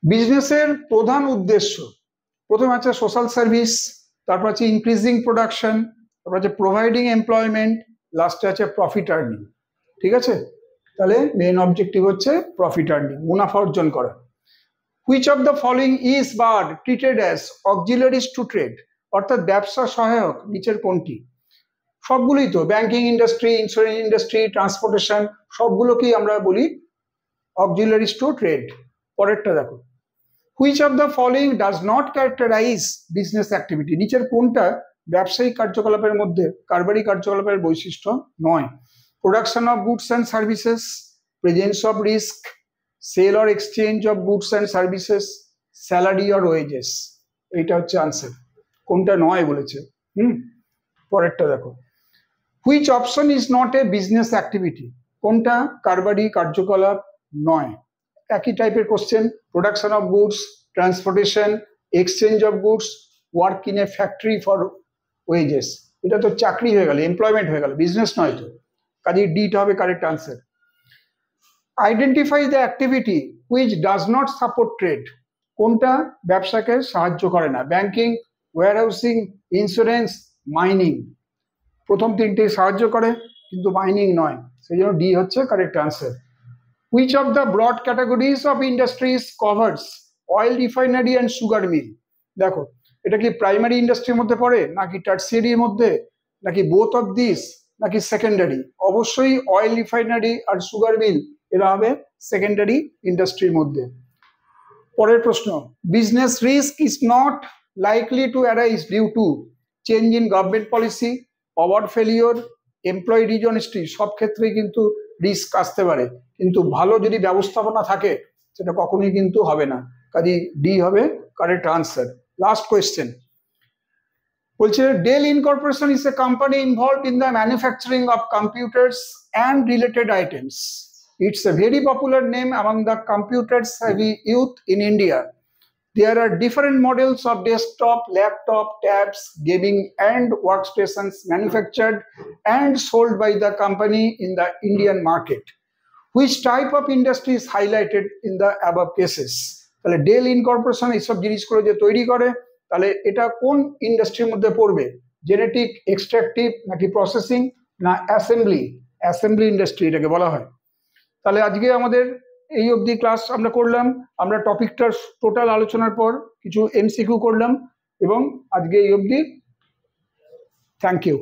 বিজনেসের প্রধান উদ্দেশ্য, প্রথমে আছে সোশ্যাল সার্ভিস, তারপর আছে ইনক্রিজিং প্রোডাকশন, তারপর আছে প্রোভাইডিং এমপ্লয়মেন্ট, লাস্টে আছে প্রফিট আর্নিং। ঠিক আছে, তাহলে মেইন অবজেক্টিভ হচ্ছে প্রফিট আর্নিং, মুনাফা অর্জন করা। Which of the following is barred treated as auxiliaries to trade, অর্থাৎ ব্যবসা সহায়ক নিচের কোনটি? সবগুলোই তো, banking industry, insurance industry, transportation, সবগুলোকেই আমরা বলি অক্সিলারিজ টু ট্রেড। পরেরটা দেখো, which of the following does not characterize business activity, নিচের কোনটা ব্যবসায়িক কার্যকলাপের মধ্যে কারবারি কার্যকলাপের বৈশিষ্ট্য নয়? Production of goods and services, presence of risk, sell or exchange of goods and services, salary or wages, এইটা হচ্ছে আনসার। কোনটা নয় বলেছে। পরেরটা দেখো, which option is not a business activity, কোনটা কারবারি কার্যকলাপ নয়? একই টাইপের question, production of goods, transportation, exchange of goods, work in a factory for wages, এটা তো চাকরি হয়ে গেল, এমপ্লয়মেন্ট হয়ে গেল, বিজনেস নয় তো, কাজে ডিটা হবে correct answer. Identify the activity which does not support trade, কোনটা ব্যবসাকে সাহায্য করে না? Banking, warehousing, insurance, mining. প্রথম তিনটে সাহায্য করে কিন্তু মাইনিং নয়, সেই জন্য ডি হচ্ছে correct answer. Which of the broad categories of industries covers oil refinery and sugar mill? দেখো, এটা কি প্রাইমারি ইন্ডাস্ট্রির মধ্যে পড়ে, নাকি টার্সিয়ারির মধ্যে, নাকি বোথ অফ দিস, নাকি সেকেন্ডারি? অবশ্যই অয়েল রিফাইনারি আর সুগার মিল এরা হবে সেকেন্ডারি ইন্ডাস্ট্রির মধ্যে। পরের প্রশ্ন, business risk is not likely to arise due to change in government policy, power failure, employee dishonesty, সব ক্ষেত্রেই কিন্তু রিস্ক আসতে পারে, কিন্তু ভালো যদি ব্যবস্থাপনা থাকে সেটা কখনোই কিন্তু হবে না, কাজে ডি হবে কারেক্ট আনসার। লাস্ট কোয়েশ্চেন বলছে, Dell incorporation is a company involved in the manufacturing of computers and related items. It's a very popular name among the computer-savvy youth in India. There are different models of desktop, laptop, tabs, gaming and workstations manufactured and sold by the company in the Indian market. Which type of industry is highlighted in the above cases? তাহলে del incorporation এইসব জিনিসগুলো যে তৈরি করে, তাহলে এটা কোন ইন্ডাস্ট্রির মধ্যে পড়বে? জেনেটিক, এক্সট্রাকটিভ, নাকি প্রসেসিং, না অ্যাসেম্বলি? অ্যাসেম্বলি ইন্ডাস্ট্রি এটাকে বলা হয়। তাহলে আজকে আমাদের এই অবধি ক্লাস আমরা করলাম, আমরা টপিকটার টোটাল আলোচনার পর কিছু এমসিকিউ করলাম এবং আজকে এই অবধি। Thank you.